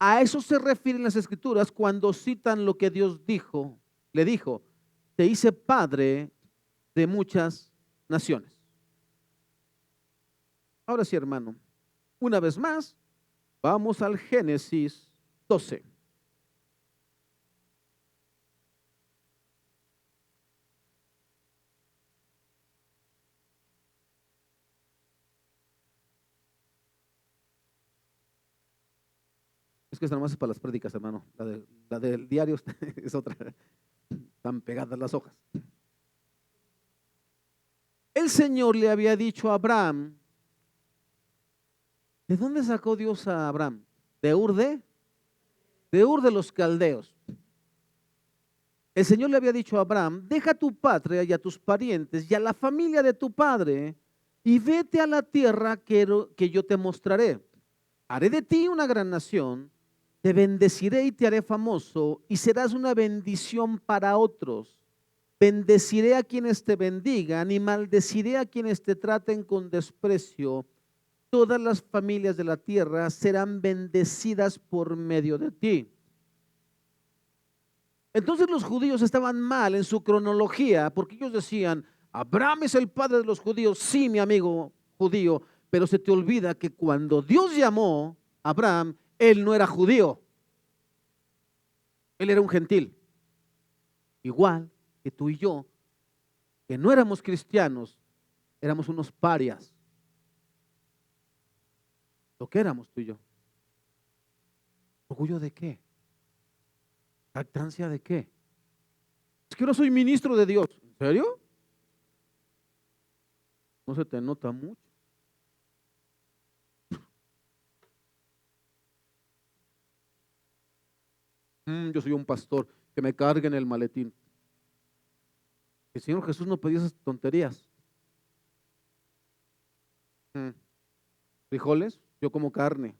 A eso se refieren las escrituras cuando citan lo que Dios dijo, le dijo, te hice padre de muchas naciones. Ahora sí, hermano, una vez más, vamos al Génesis 12. Es que esta nomás es para las prédicas, hermano. La del diario es otra. Están pegadas las hojas. El Señor le había dicho a Abraham, ¿de dónde sacó Dios a Abraham? ¿De Ur de Ur de los Caldeos? El Señor le había dicho a Abraham, deja tu patria y a tus parientes y a la familia de tu padre y vete a la tierra que yo te mostraré. Haré de ti una gran nación, te bendeciré y te haré famoso y serás una bendición para otros. Bendeciré a quienes te bendigan y maldeciré a quienes te traten con desprecio. Todas las familias de la tierra serán bendecidas por medio de ti. Entonces los judíos estaban mal en su cronología porque ellos decían, Abraham es el padre de los judíos. Sí, mi amigo judío, pero se te olvida que cuando Dios llamó a Abraham, él no era judío. Él era un gentil. Igual que tú y yo, que no éramos cristianos, éramos unos parias. Lo que éramos tú y yo. ¿Orgullo de qué? ¿Jactancia de qué? Es que ahora soy ministro de Dios. ¿En serio? No se te nota mucho. Yo soy un pastor, que me carguen el maletín. El Señor Jesús no pedía esas tonterías. Mm, Frijoles, yo como carne.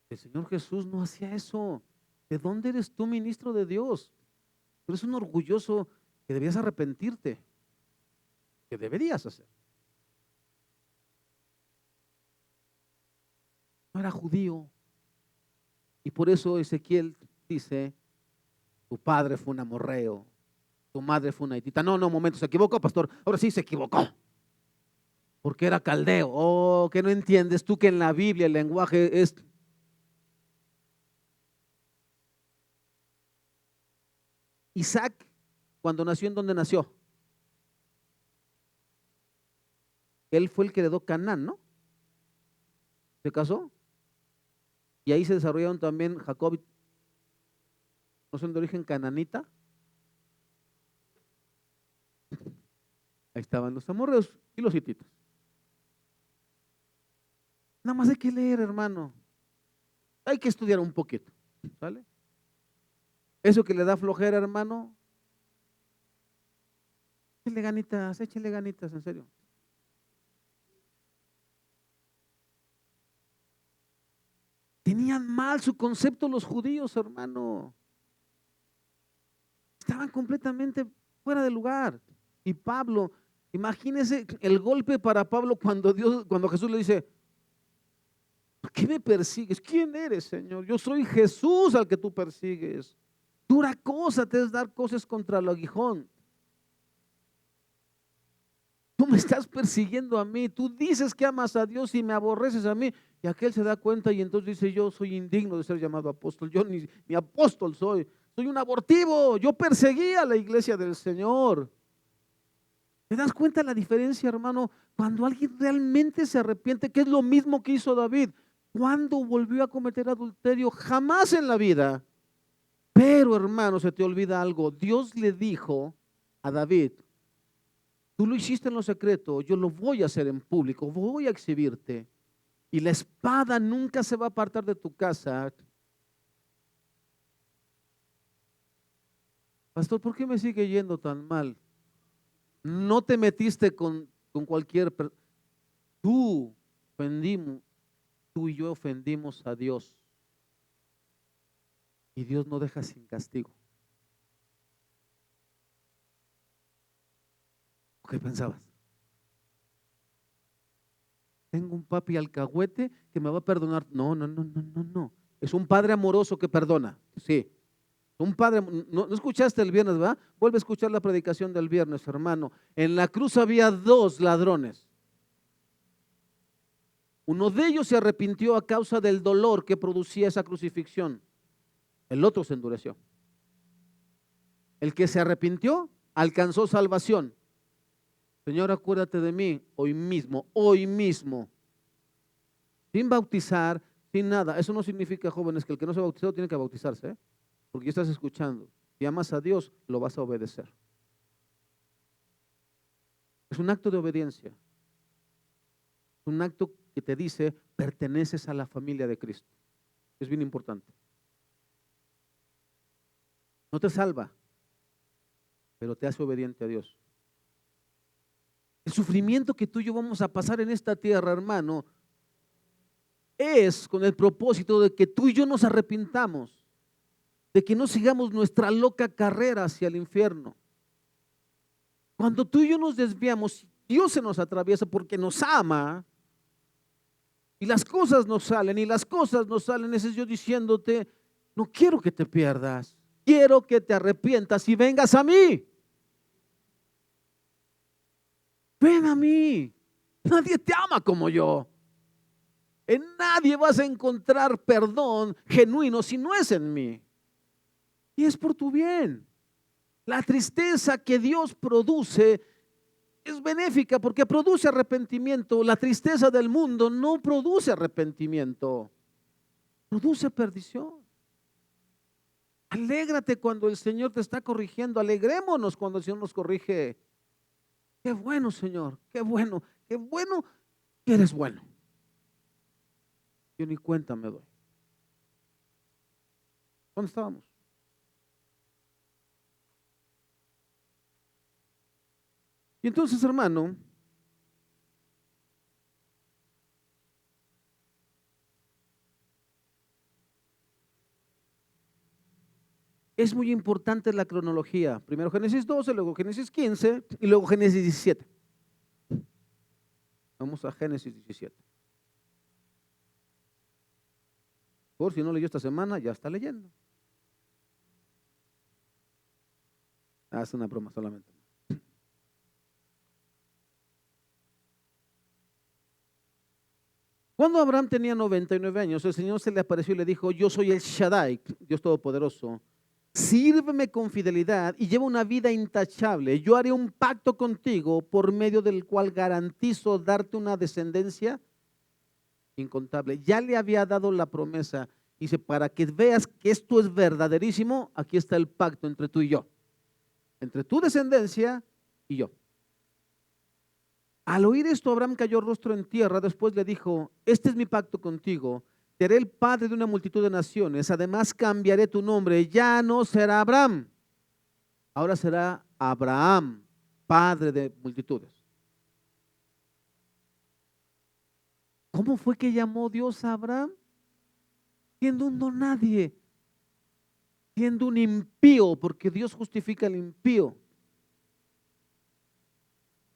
El Señor Jesús no hacía eso. ¿De dónde eres tú, ministro de Dios? Tú eres un orgulloso que debías arrepentirte, que deberías hacer. No era judío. Y por eso Ezequiel dice, tu padre fue un amorreo, tu madre fue una hitita. No, momento, se equivocó, pastor. Ahora sí se equivocó. Porque era caldeo. Oh, que no entiendes tú que en la Biblia el lenguaje es... Isaac, cuando nació, ¿en dónde nació? Él fue el que heredó Canaán, ¿no? Se casó. Y ahí se desarrollaron también Jacob, ¿no son de origen cananita? Ahí estaban los amorreos y los hititas. Nada más hay que leer, hermano. Hay que estudiar un poquito, ¿vale? Eso que le da flojera, hermano, échale ganitas, en serio. Tenían mal su concepto los judíos, hermano. Estaban completamente fuera de lugar. Y Pablo, imagínese el golpe para Pablo cuando Jesús le dice, ¿por qué me persigues? ¿Quién eres, Señor? Yo soy Jesús al que tú persigues. Dura cosa te es dar cosas contra el aguijón. Tú me estás persiguiendo a mí. Tú dices que amas a Dios y me aborreces a mí. Y aquel se da cuenta y entonces dice, yo soy indigno de ser llamado apóstol. Yo ni apóstol soy. Soy un abortivo. Yo perseguí a la iglesia del Señor. ¿Te das cuenta la diferencia, hermano? Cuando alguien realmente se arrepiente, que es lo mismo que hizo David. ¿Cuándo volvió a cometer adulterio? Jamás en la vida. Pero, hermano, se te olvida algo. Dios le dijo a David, tú lo hiciste en lo secreto, yo lo voy a hacer en público, voy a exhibirte. Y la espada nunca se va a apartar de tu casa. Pastor, ¿por qué me sigue yendo tan mal? No te metiste con cualquier persona. Tú ofendimos, tú y yo ofendimos a Dios. Y Dios no deja sin castigo. ¿Qué pensabas? Tengo un papi alcahuete que me va a perdonar. No. Es un padre amoroso que perdona. Sí. Un padre, no escuchaste el viernes, ¿verdad? Vuelve a escuchar la predicación del viernes, hermano. En la cruz había dos ladrones. Uno de ellos se arrepintió a causa del dolor que producía esa crucifixión. El otro se endureció. El que se arrepintió alcanzó salvación. Señor, acuérdate de mí hoy mismo. Sin bautizar, sin nada. Eso no significa, jóvenes, que el que no se ha bautizado tiene que bautizarse, ¿eh? Porque ya estás escuchando. Si amas a Dios, lo vas a obedecer. Es un acto de obediencia. Es un acto que te dice, perteneces a la familia de Cristo. Es bien importante. No te salva, pero te hace obediente a Dios. El sufrimiento que tú y yo vamos a pasar en esta tierra, hermano, es con el propósito de que tú y yo nos arrepintamos, de que no sigamos nuestra loca carrera hacia el infierno. Cuando tú y yo nos desviamos, Dios se nos atraviesa porque nos ama y las cosas nos salen ese es yo diciéndote, no quiero que te pierdas, quiero que te arrepientas y vengas a mí. Ven a mí. Nadie te ama como yo. En nadie vas a encontrar perdón genuino si no es en mí. Y es por tu bien. La tristeza que Dios produce es benéfica porque produce arrepentimiento. La tristeza del mundo no produce arrepentimiento, produce perdición. Alégrate cuando el Señor te está corrigiendo. Alegrémonos cuando el Señor nos corrige. Qué bueno, Señor, qué bueno que eres bueno. Yo ni cuenta me doy. ¿Dónde estábamos? Y entonces, hermano, es muy importante la cronología. Primero Génesis 12, luego Génesis 15 y luego Génesis 17. Vamos a Génesis 17. Por si no leyó esta semana, ya está leyendo. Es una broma solamente. Cuando Abraham tenía 99 años, el Señor se le apareció y le dijo: yo soy el Shaddai, Dios Todopoderoso. Sírveme con fidelidad y lleva una vida intachable. Yo haré un pacto contigo por medio del cual garantizo darte una descendencia incontable. Ya le había dado la promesa. Dice, para que veas que esto es verdaderísimo, aquí está el pacto entre tú y yo, entre tu descendencia y yo. Al oír esto, Abraham cayó rostro en tierra. Después le dijo: este es mi pacto contigo. Te haré el padre de una multitud de naciones. Además, cambiaré tu nombre. Ya no será Abraham, ahora será Abraham, padre de multitudes. ¿Cómo fue que llamó Dios a Abraham? Siendo un don nadie, siendo un impío, porque Dios justifica al impío.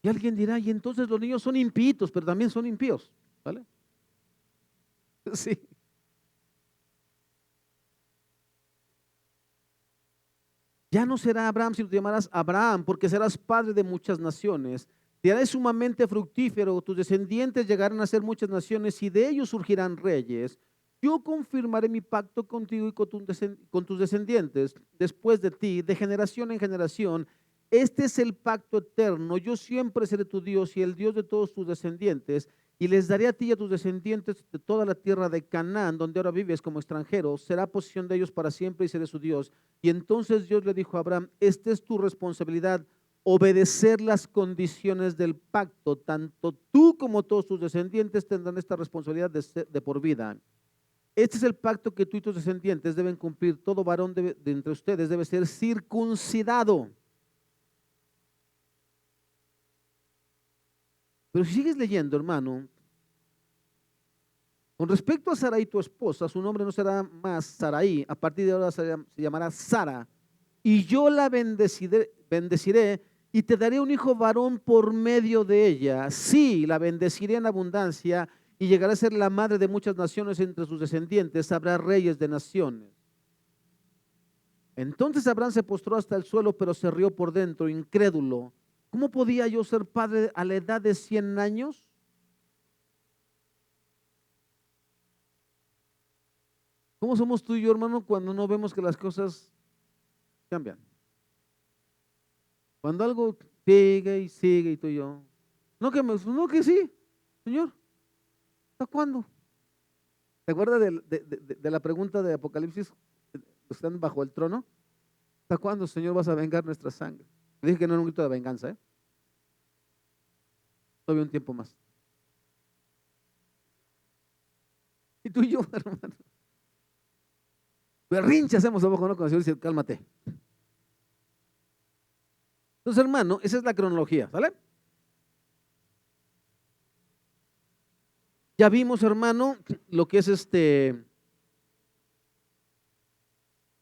Y alguien dirá: y entonces los niños son impíos, pero también son impíos, ¿vale? Sí. Ya no será Abraham, sino te llamarás Abraham, porque serás padre de muchas naciones. Te haré sumamente fructífero, tus descendientes llegarán a ser muchas naciones y de ellos surgirán reyes. Yo confirmaré mi pacto contigo y con tus descendientes después de ti, de generación en generación. Este es el pacto eterno. Yo siempre seré tu Dios y el Dios de todos tus descendientes. Y les daré a ti y a tus descendientes de toda la tierra de Canaán, donde ahora vives como extranjero. Será posesión de ellos para siempre y seré su Dios. Y entonces Dios le dijo a Abraham: esta es tu responsabilidad, obedecer las condiciones del pacto. Tanto tú como todos tus descendientes tendrán esta responsabilidad de por vida. Este es el pacto que tú y tus descendientes deben cumplir. Todo varón de entre ustedes debe ser circuncidado. Pero si sigues leyendo, hermano, con respecto a Sarai, tu esposa, su nombre no será más Sarai, a partir de ahora se llamará Sara, y yo la bendeciré y te daré un hijo varón por medio de ella. Sí, la bendeciré en abundancia y llegará a ser la madre de muchas naciones. Entre sus descendientes habrá reyes de naciones. Entonces Abraham se postró hasta el suelo, pero se rió por dentro, incrédulo. ¿Cómo podía yo ser padre a la edad de 100 años? ¿Cómo somos tú y yo, hermano, cuando no vemos que las cosas cambian? Cuando algo sigue y tú y yo. No que sí, Señor. ¿Hasta cuándo? ¿Te acuerdas de la pregunta de Apocalipsis? Están bajo el trono. ¿Hasta cuándo, Señor, vas a vengar nuestra sangre? Le dije que no era un grito de venganza, ¿eh? Todavía un tiempo más. Y tú y yo, hermano. Berrinche hacemos abajo, ¿no? Cuando el Señor dice, cálmate. Entonces, hermano, esa es la cronología, ¿sale? Ya vimos, hermano, lo que es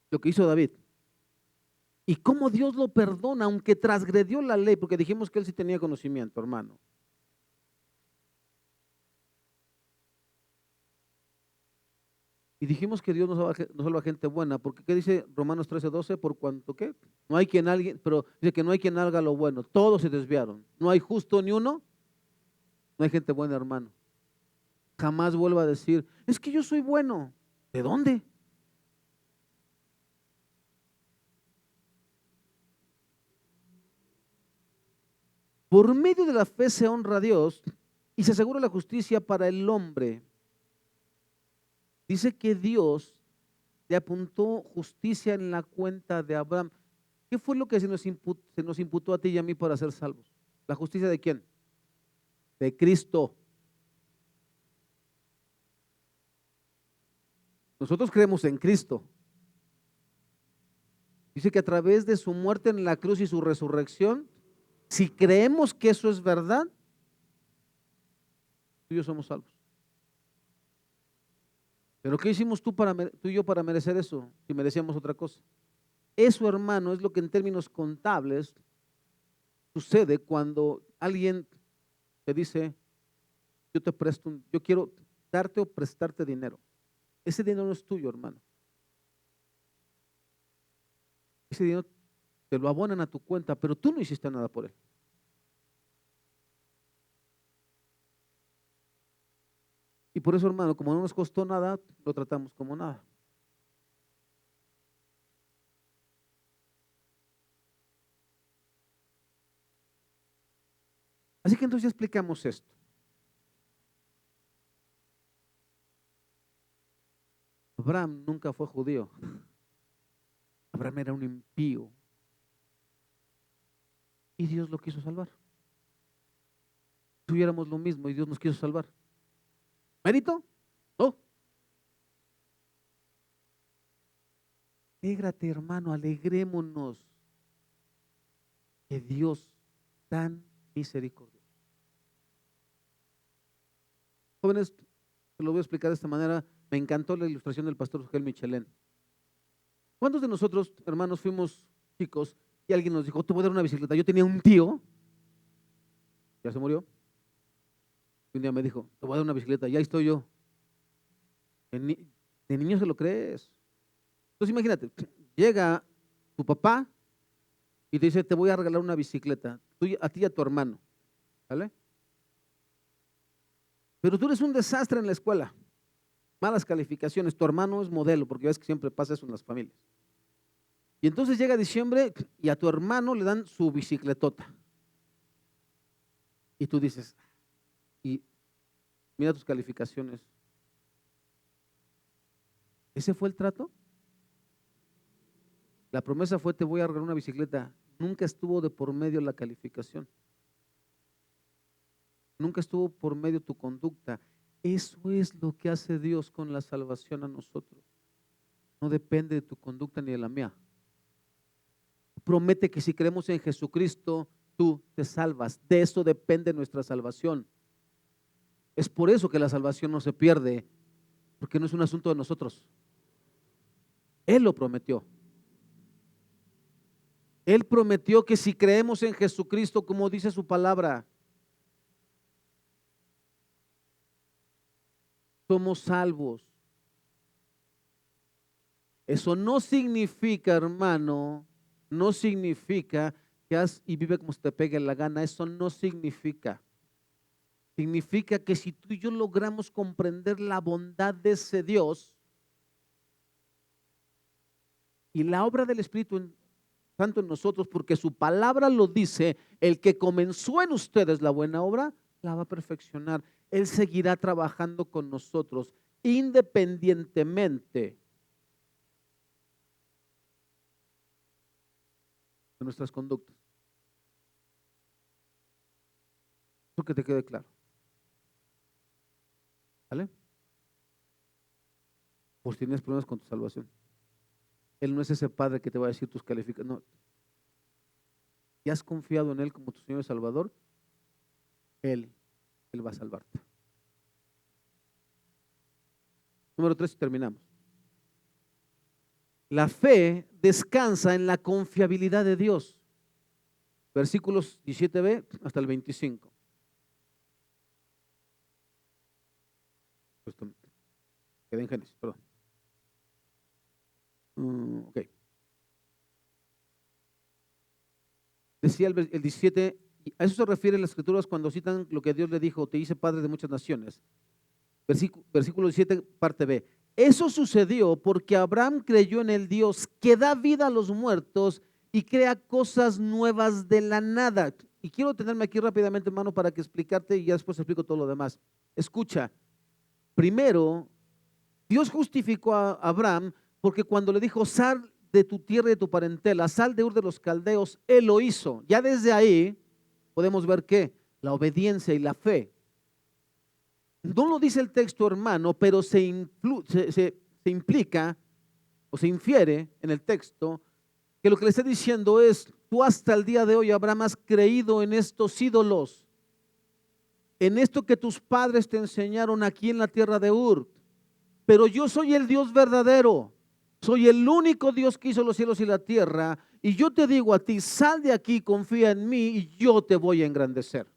lo que hizo David. Y cómo Dios lo perdona, aunque transgredió la ley, porque dijimos que él sí tenía conocimiento, hermano. Y dijimos que Dios no salva a gente buena, porque ¿qué dice Romanos 13:12? Por cuanto que no hay quien alguien, pero dice que no hay quien haga lo bueno, todos se desviaron, no hay justo ni uno, no hay gente buena, hermano. Jamás vuelva a decir, es que yo soy bueno. ¿De dónde? Por medio de la fe se honra a Dios y se asegura la justicia para el hombre. Dice que Dios le apuntó justicia en la cuenta de Abraham. ¿Qué fue lo que se nos imputó a ti y a mí para ser salvos? ¿La justicia de quién? De Cristo. Nosotros creemos en Cristo, Dice que a través de su muerte en la cruz y su resurrección, si creemos que eso es verdad, tú y yo somos salvos. Pero ¿qué hicimos tú y yo para merecer eso? Si merecíamos otra cosa. Eso, hermano, es lo que en términos contables sucede cuando alguien te dice, yo te presto, yo quiero darte o prestarte dinero. Ese dinero no es tuyo, hermano. Ese dinero te lo abonan a tu cuenta, pero tú no hiciste nada por él. Y por eso, hermano, como no nos costó nada, lo tratamos como nada. Así que entonces ya explicamos esto. Abraham nunca fue judío. Abraham era un impío. Y Dios lo quiso salvar. Tuviéramos lo mismo y Dios nos quiso salvar. ¿Mérito? No. Alégrate, hermano, alegrémonos que Dios tan misericordioso. Jóvenes, te lo voy a explicar de esta manera. Me encantó la ilustración del pastor Joel Michelén. ¿Cuántos de nosotros, hermanos, fuimos chicos y alguien nos dijo, te voy a dar una bicicleta? Yo tenía un tío, ya se murió, y un día me dijo, te voy a dar una bicicleta, y ahí estoy yo. De niño se lo crees. Entonces imagínate, llega tu papá y te dice, te voy a regalar una bicicleta, a ti y a tu hermano, ¿vale? Pero tú eres un desastre en la escuela, malas calificaciones, tu hermano es modelo, porque ves que siempre pasa eso en las familias. Y entonces llega diciembre y a tu hermano le dan su bicicletota. Y tú dices, y mira tus calificaciones. ¿Ese fue el trato? La promesa fue, te voy a regalar una bicicleta. Nunca estuvo de por medio la calificación. Nunca estuvo por medio tu conducta. Eso es lo que hace Dios con la salvación a nosotros. No depende de tu conducta ni de la mía. Promete que si creemos en Jesucristo, tú te salvas. De eso depende nuestra salvación. Es por eso que la salvación no se pierde, porque no es un asunto de nosotros. Él lo prometió. Él prometió que si creemos en Jesucristo, como dice su palabra, somos salvos. Eso no significa, hermano, no significa que haz y vive como se te pegue la gana. Eso no significa. Significa que si tú y yo logramos comprender la bondad de ese Dios y la obra del Espíritu Santo en nosotros, porque su palabra lo dice, el que comenzó en ustedes la buena obra, la va a perfeccionar. Él seguirá trabajando con nosotros independientemente de nuestras conductas. Eso que te quede claro. ¿Vale? Pues tienes problemas con tu salvación. Él no es ese padre que te va a decir tus calificaciones. No. Si has confiado en Él como tu Señor y Salvador, Él va a salvarte. Número 3 y terminamos. La fe descansa en la confiabilidad de Dios. Versículos 17b hasta el 25. Quedé en Génesis, perdón. Ok. Decía el 17, a eso se refiere las escrituras cuando citan lo que Dios le dijo, te hice padre de muchas naciones. Versículo 17, parte B. Eso sucedió porque Abraham creyó en el Dios que da vida a los muertos y crea cosas nuevas de la nada. Y quiero tenerme aquí rápidamente, hermano, para que explicarte y ya después explico todo lo demás. Escucha, primero, Dios justificó a Abraham porque cuando le dijo, sal de tu tierra y de tu parentela, sal de Ur de los Caldeos, Él lo hizo. Ya desde ahí podemos ver que la obediencia y la fe. No lo dice el texto, hermano, pero se implica o se infiere en el texto que lo que le está diciendo es, tú hasta el día de hoy, Abraham, has creído en estos ídolos, en esto que tus padres te enseñaron aquí en la tierra de Ur, pero yo soy el Dios verdadero, soy el único Dios que hizo los cielos y la tierra, y yo te digo a ti, sal de aquí, confía en mí y yo te voy a engrandecer.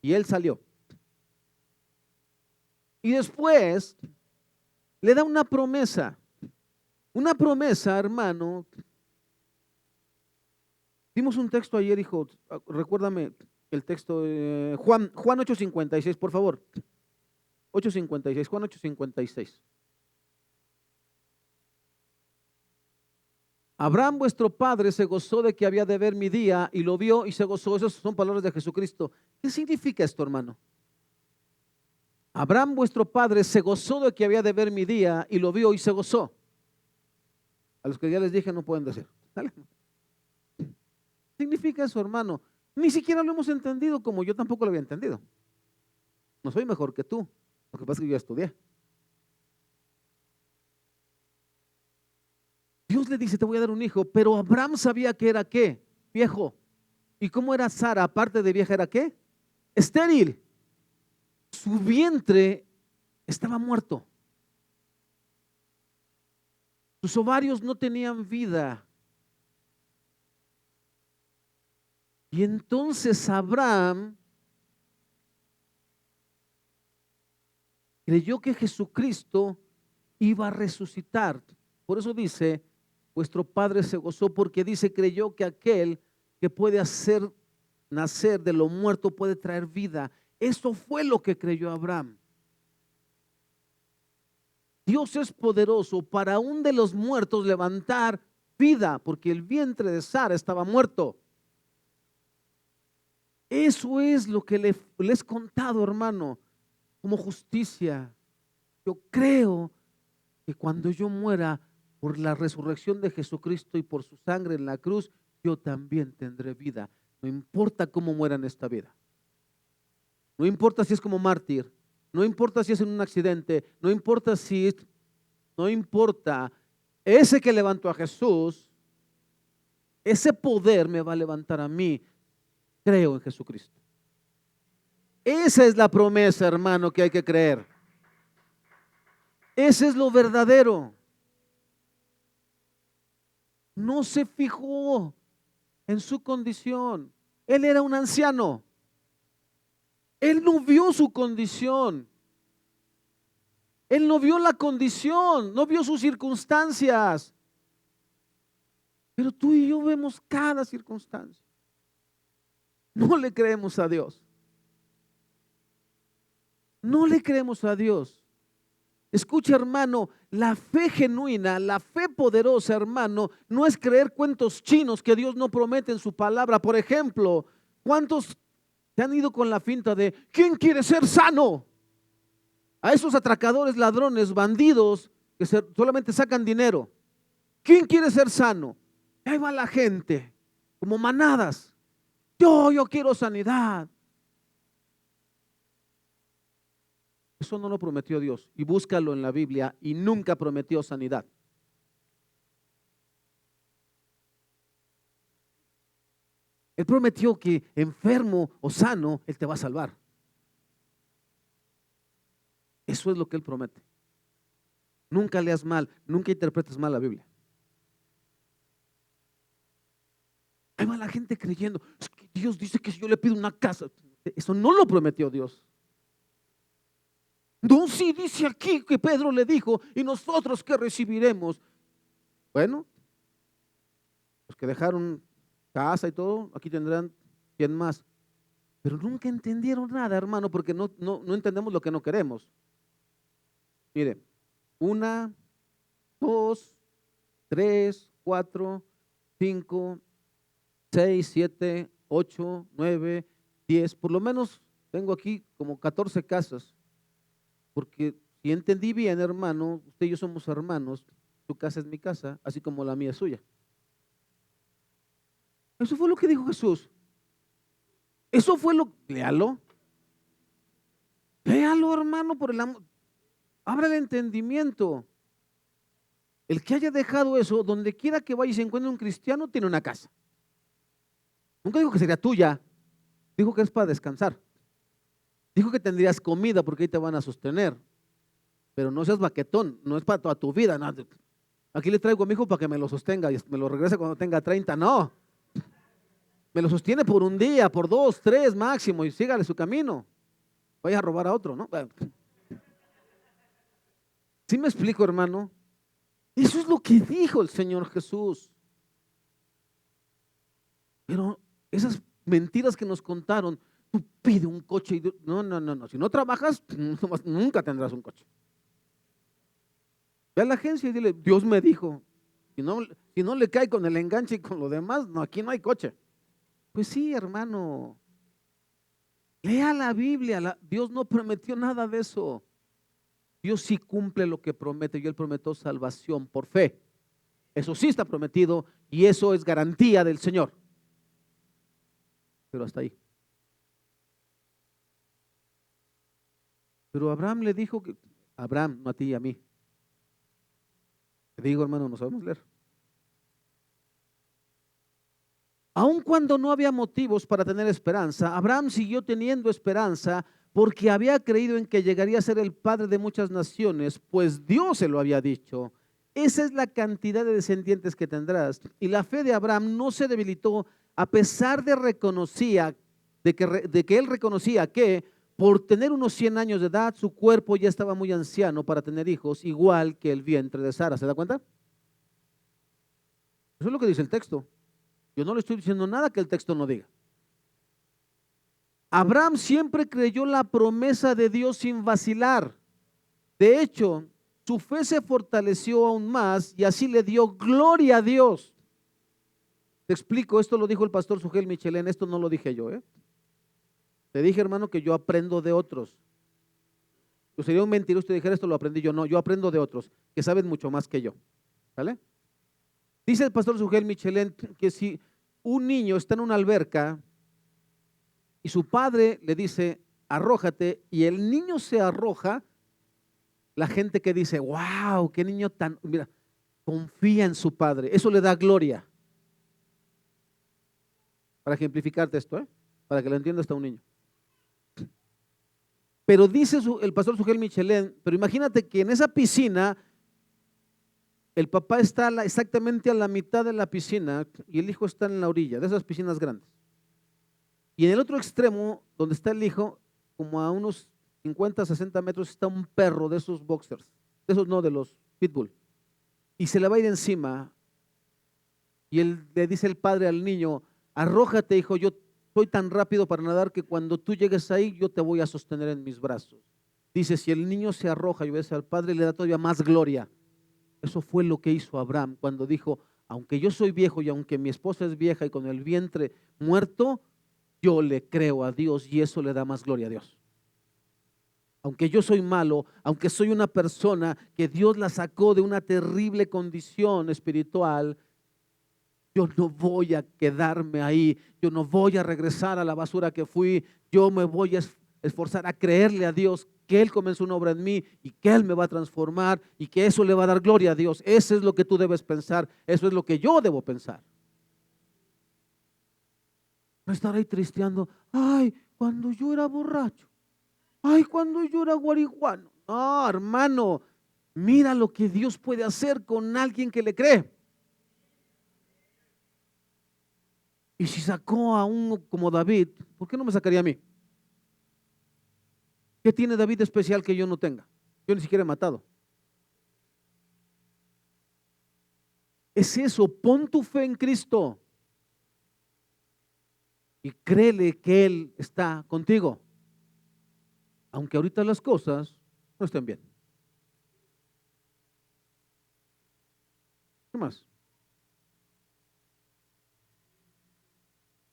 Y él salió. Y después le da una promesa, hermano. Dimos un texto ayer, hijo, recuérdame el texto, Juan 8:56, por favor. 8:56, Juan 8:56. Abraham vuestro padre se gozó de que había de ver mi día y lo vio y se gozó. Esas son palabras de Jesucristo. ¿Qué significa esto, hermano? Abraham vuestro padre se gozó de que había de ver mi día y lo vio y se gozó. A los que ya les dije no pueden decir. ¿Sale? ¿Qué significa eso, hermano? Ni siquiera lo hemos entendido como yo tampoco lo había entendido. No soy mejor que tú. Lo que pasa es que yo ya estudié. Dios le dice, te voy a dar un hijo, pero Abraham sabía que era ¿qué? Viejo. ¿Y cómo era Sara? Aparte de vieja, ¿era qué? Estéril. Su vientre estaba muerto. Sus ovarios no tenían vida. Y entonces Abraham creyó que Jesucristo iba a resucitar. Por eso dice, vuestro padre se gozó, porque dice, creyó que aquel que puede hacer nacer de lo muerto puede traer vida. Eso fue lo que creyó Abraham. Dios es poderoso para aún de los muertos levantar vida, porque el vientre de Sara estaba muerto. Eso es lo que les he contado, hermano, como justicia. Yo creo que cuando yo muera por la resurrección de Jesucristo y por su sangre en la cruz, yo también tendré vida. No importa cómo muera en esta vida. No importa si es como mártir. No importa si es en un accidente. No importa si es... No importa. Ese que levantó a Jesús, ese poder me va a levantar a mí. Creo en Jesucristo. Esa es la promesa, hermano, que hay que creer. Ese es lo verdadero. No se fijó en su condición. Él era un anciano. Él no vio su condición. Él no vio la condición, no vio sus circunstancias. Pero tú y yo vemos cada circunstancia. No le creemos a Dios. No le creemos a Dios. Escucha, hermano, la fe genuina, la fe poderosa, hermano, no es creer cuentos chinos que Dios no promete en su palabra. Por ejemplo, ¿cuántos se han ido con la finta de ¿quién quiere ser sano? A esos atracadores, ladrones, bandidos que solamente sacan dinero. ¿Quién quiere ser sano? Y ahí va la gente, como manadas. Yo quiero sanidad. Eso no lo prometió Dios. Y búscalo en la Biblia y nunca prometió sanidad. Él prometió que enfermo o sano, Él te va a salvar. Eso es lo que Él promete. Nunca leas mal, nunca interpretes mal la Biblia. Ahí va la gente creyendo, es que Dios dice que si yo le pido una casa, eso no lo prometió Dios. No, sí dice aquí que Pedro le dijo, ¿y nosotros qué recibiremos? Bueno, los que dejaron casa y todo, aquí tendrán 100 más. Pero nunca entendieron nada, hermano, porque no entendemos lo que no queremos. Mire, 1, 2, 3, 4, 5, 6, 7, 8, 9, 10, por lo menos tengo aquí como 14 casas, porque si entendí bien, hermano, usted y yo somos hermanos, tu casa es mi casa, así como la mía es suya. Eso fue lo que dijo Jesús. Eso fue léalo. Léalo, hermano, por el amor. Abra el entendimiento. El que haya dejado eso, donde quiera que vaya y se encuentre un cristiano, tiene una casa. Nunca dijo que sería tuya, dijo que es para descansar. Dijo que tendrías comida porque ahí te van a sostener. Pero no seas baquetón, no es para toda tu vida. No. Aquí le traigo a mi hijo para que me lo sostenga y me lo regrese cuando tenga 30. No, me lo sostiene por un día, por 2, 3 máximo y sígale su camino. Vaya a robar a otro, ¿no? ¿Sí me explico, hermano? Eso es lo que dijo el Señor Jesús. Pero esas mentiras que nos contaron, tú pide un coche y no. Si no trabajas, nunca tendrás un coche. Ve a la agencia y dile, Dios me dijo. Si no le cae con el enganche y con lo demás, no, aquí no hay coche. Pues sí, hermano. Lea la Biblia. Dios no prometió nada de eso. Dios sí cumple lo que promete y Él prometió salvación por fe. Eso sí está prometido y eso es garantía del Señor. Pero hasta ahí. Pero Abraham le dijo que, Abraham, no a ti y a mí. Te digo, hermano, no sabemos leer. Aun cuando no había motivos para tener esperanza, Abraham siguió teniendo esperanza porque había creído en que llegaría a ser el padre de muchas naciones, pues Dios se lo había dicho. Esa es la cantidad de descendientes que tendrás. Y la fe de Abraham no se debilitó a pesar de que él reconocía que por tener unos 100 años de edad, su cuerpo ya estaba muy anciano para tener hijos, igual que el vientre de Sara. ¿Se da cuenta? Eso es lo que dice el texto. Yo no le estoy diciendo nada que el texto no diga. Abraham siempre creyó la promesa de Dios sin vacilar. De hecho, su fe se fortaleció aún más y así le dio gloria a Dios. Te explico, esto lo dijo el pastor Sugel Michelén, esto no lo dije yo. Te dije, hermano, que yo aprendo de otros. Yo sería un mentiroso si dijera esto lo aprendí yo. No, yo aprendo de otros que saben mucho más que yo. ¿Vale? Dice el pastor Sugel Michelén que si un niño está en una alberca y su padre le dice, arrójate, y el niño se arroja, la gente que dice, wow, qué niño tan, mira, confía en su padre. Eso le da gloria. Para ejemplificarte esto, para que lo entienda hasta un niño. Pero dice el pastor Sugel Michelén, pero imagínate que en esa piscina el papá está exactamente a la mitad de la piscina y el hijo está en la orilla, de esas piscinas grandes. Y en el otro extremo, donde está el hijo, como a unos 50, 60 metros, está un perro de esos boxers, de esos no, de los pitbull. Y se le va a ir encima y él le dice el padre al niño, arrójate, hijo, yo soy tan rápido para nadar que cuando tú llegues ahí yo te voy a sostener en mis brazos. Dice, si el niño se arroja y obedece al padre, le da todavía más gloria. Eso fue lo que hizo Abraham cuando dijo, aunque yo soy viejo y aunque mi esposa es vieja y con el vientre muerto, yo le creo a Dios y eso le da más gloria a Dios. Aunque yo soy malo, aunque soy una persona que Dios la sacó de una terrible condición espiritual, yo no voy a quedarme ahí, yo no voy a regresar a la basura que fui, yo me voy a esforzar a creerle a Dios que Él comenzó una obra en mí y que Él me va a transformar y que eso le va a dar gloria a Dios. Eso es lo que tú debes pensar, eso es lo que yo debo pensar. No estar ahí tristeando, ay, cuando yo era borracho, ay, cuando yo era guariguano. No, hermano, mira lo que Dios puede hacer con alguien que le cree. Y si sacó a uno como David, ¿por qué no me sacaría a mí? ¿Qué tiene David de especial que yo no tenga? Yo ni siquiera he matado. Es eso, pon tu fe en Cristo y créele que Él está contigo, aunque ahorita las cosas no estén bien. ¿Qué más?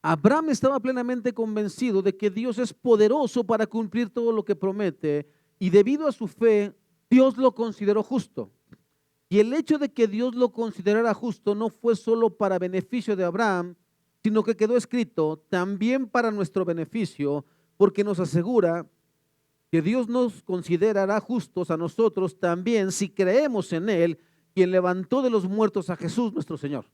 Abraham estaba plenamente convencido de que Dios es poderoso para cumplir todo lo que promete y debido a su fe, Dios lo consideró justo. Y el hecho de que Dios lo considerara justo no fue solo para beneficio de Abraham, sino que quedó escrito también para nuestro beneficio, porque nos asegura que Dios nos considerará justos a nosotros también si creemos en Él quien levantó de los muertos a Jesús nuestro Señor.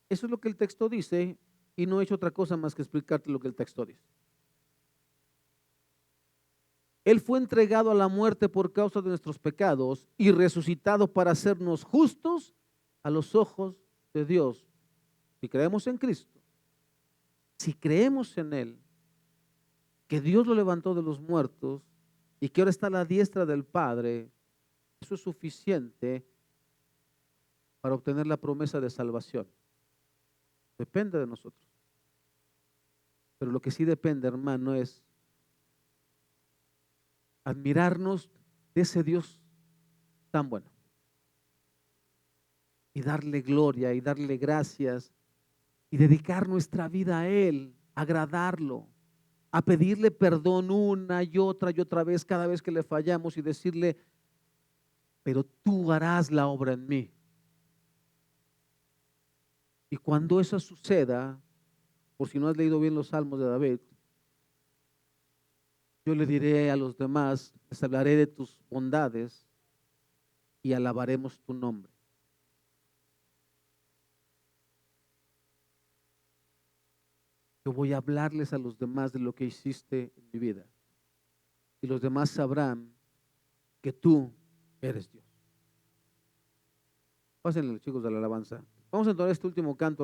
Eso es lo que el texto dice y no he hecho otra cosa más que explicarte lo que el texto dice. Él fue entregado a la muerte por causa de nuestros pecados y resucitado para hacernos justos a los ojos de Dios. Si creemos en Cristo, si creemos en Él, que Dios lo levantó de los muertos y que ahora está a la diestra del Padre, eso es suficiente para obtener la promesa de salvación. Depende de nosotros. Pero lo que sí depende, hermano, es admirarnos de ese Dios tan bueno y darle gloria y darle gracias y dedicar nuestra vida a Él, agradarlo, a pedirle perdón una y otra vez cada vez que le fallamos y decirle, pero tú harás la obra en mí. Y cuando eso suceda, por si no has leído bien los salmos de David, yo le diré a los demás, les hablaré de tus bondades y alabaremos tu nombre. Yo voy a hablarles a los demás de lo que hiciste en mi vida. Y los demás sabrán que tú eres Dios. Pásenle, chicos, de la alabanza. Vamos a entonar este último canto, hermano.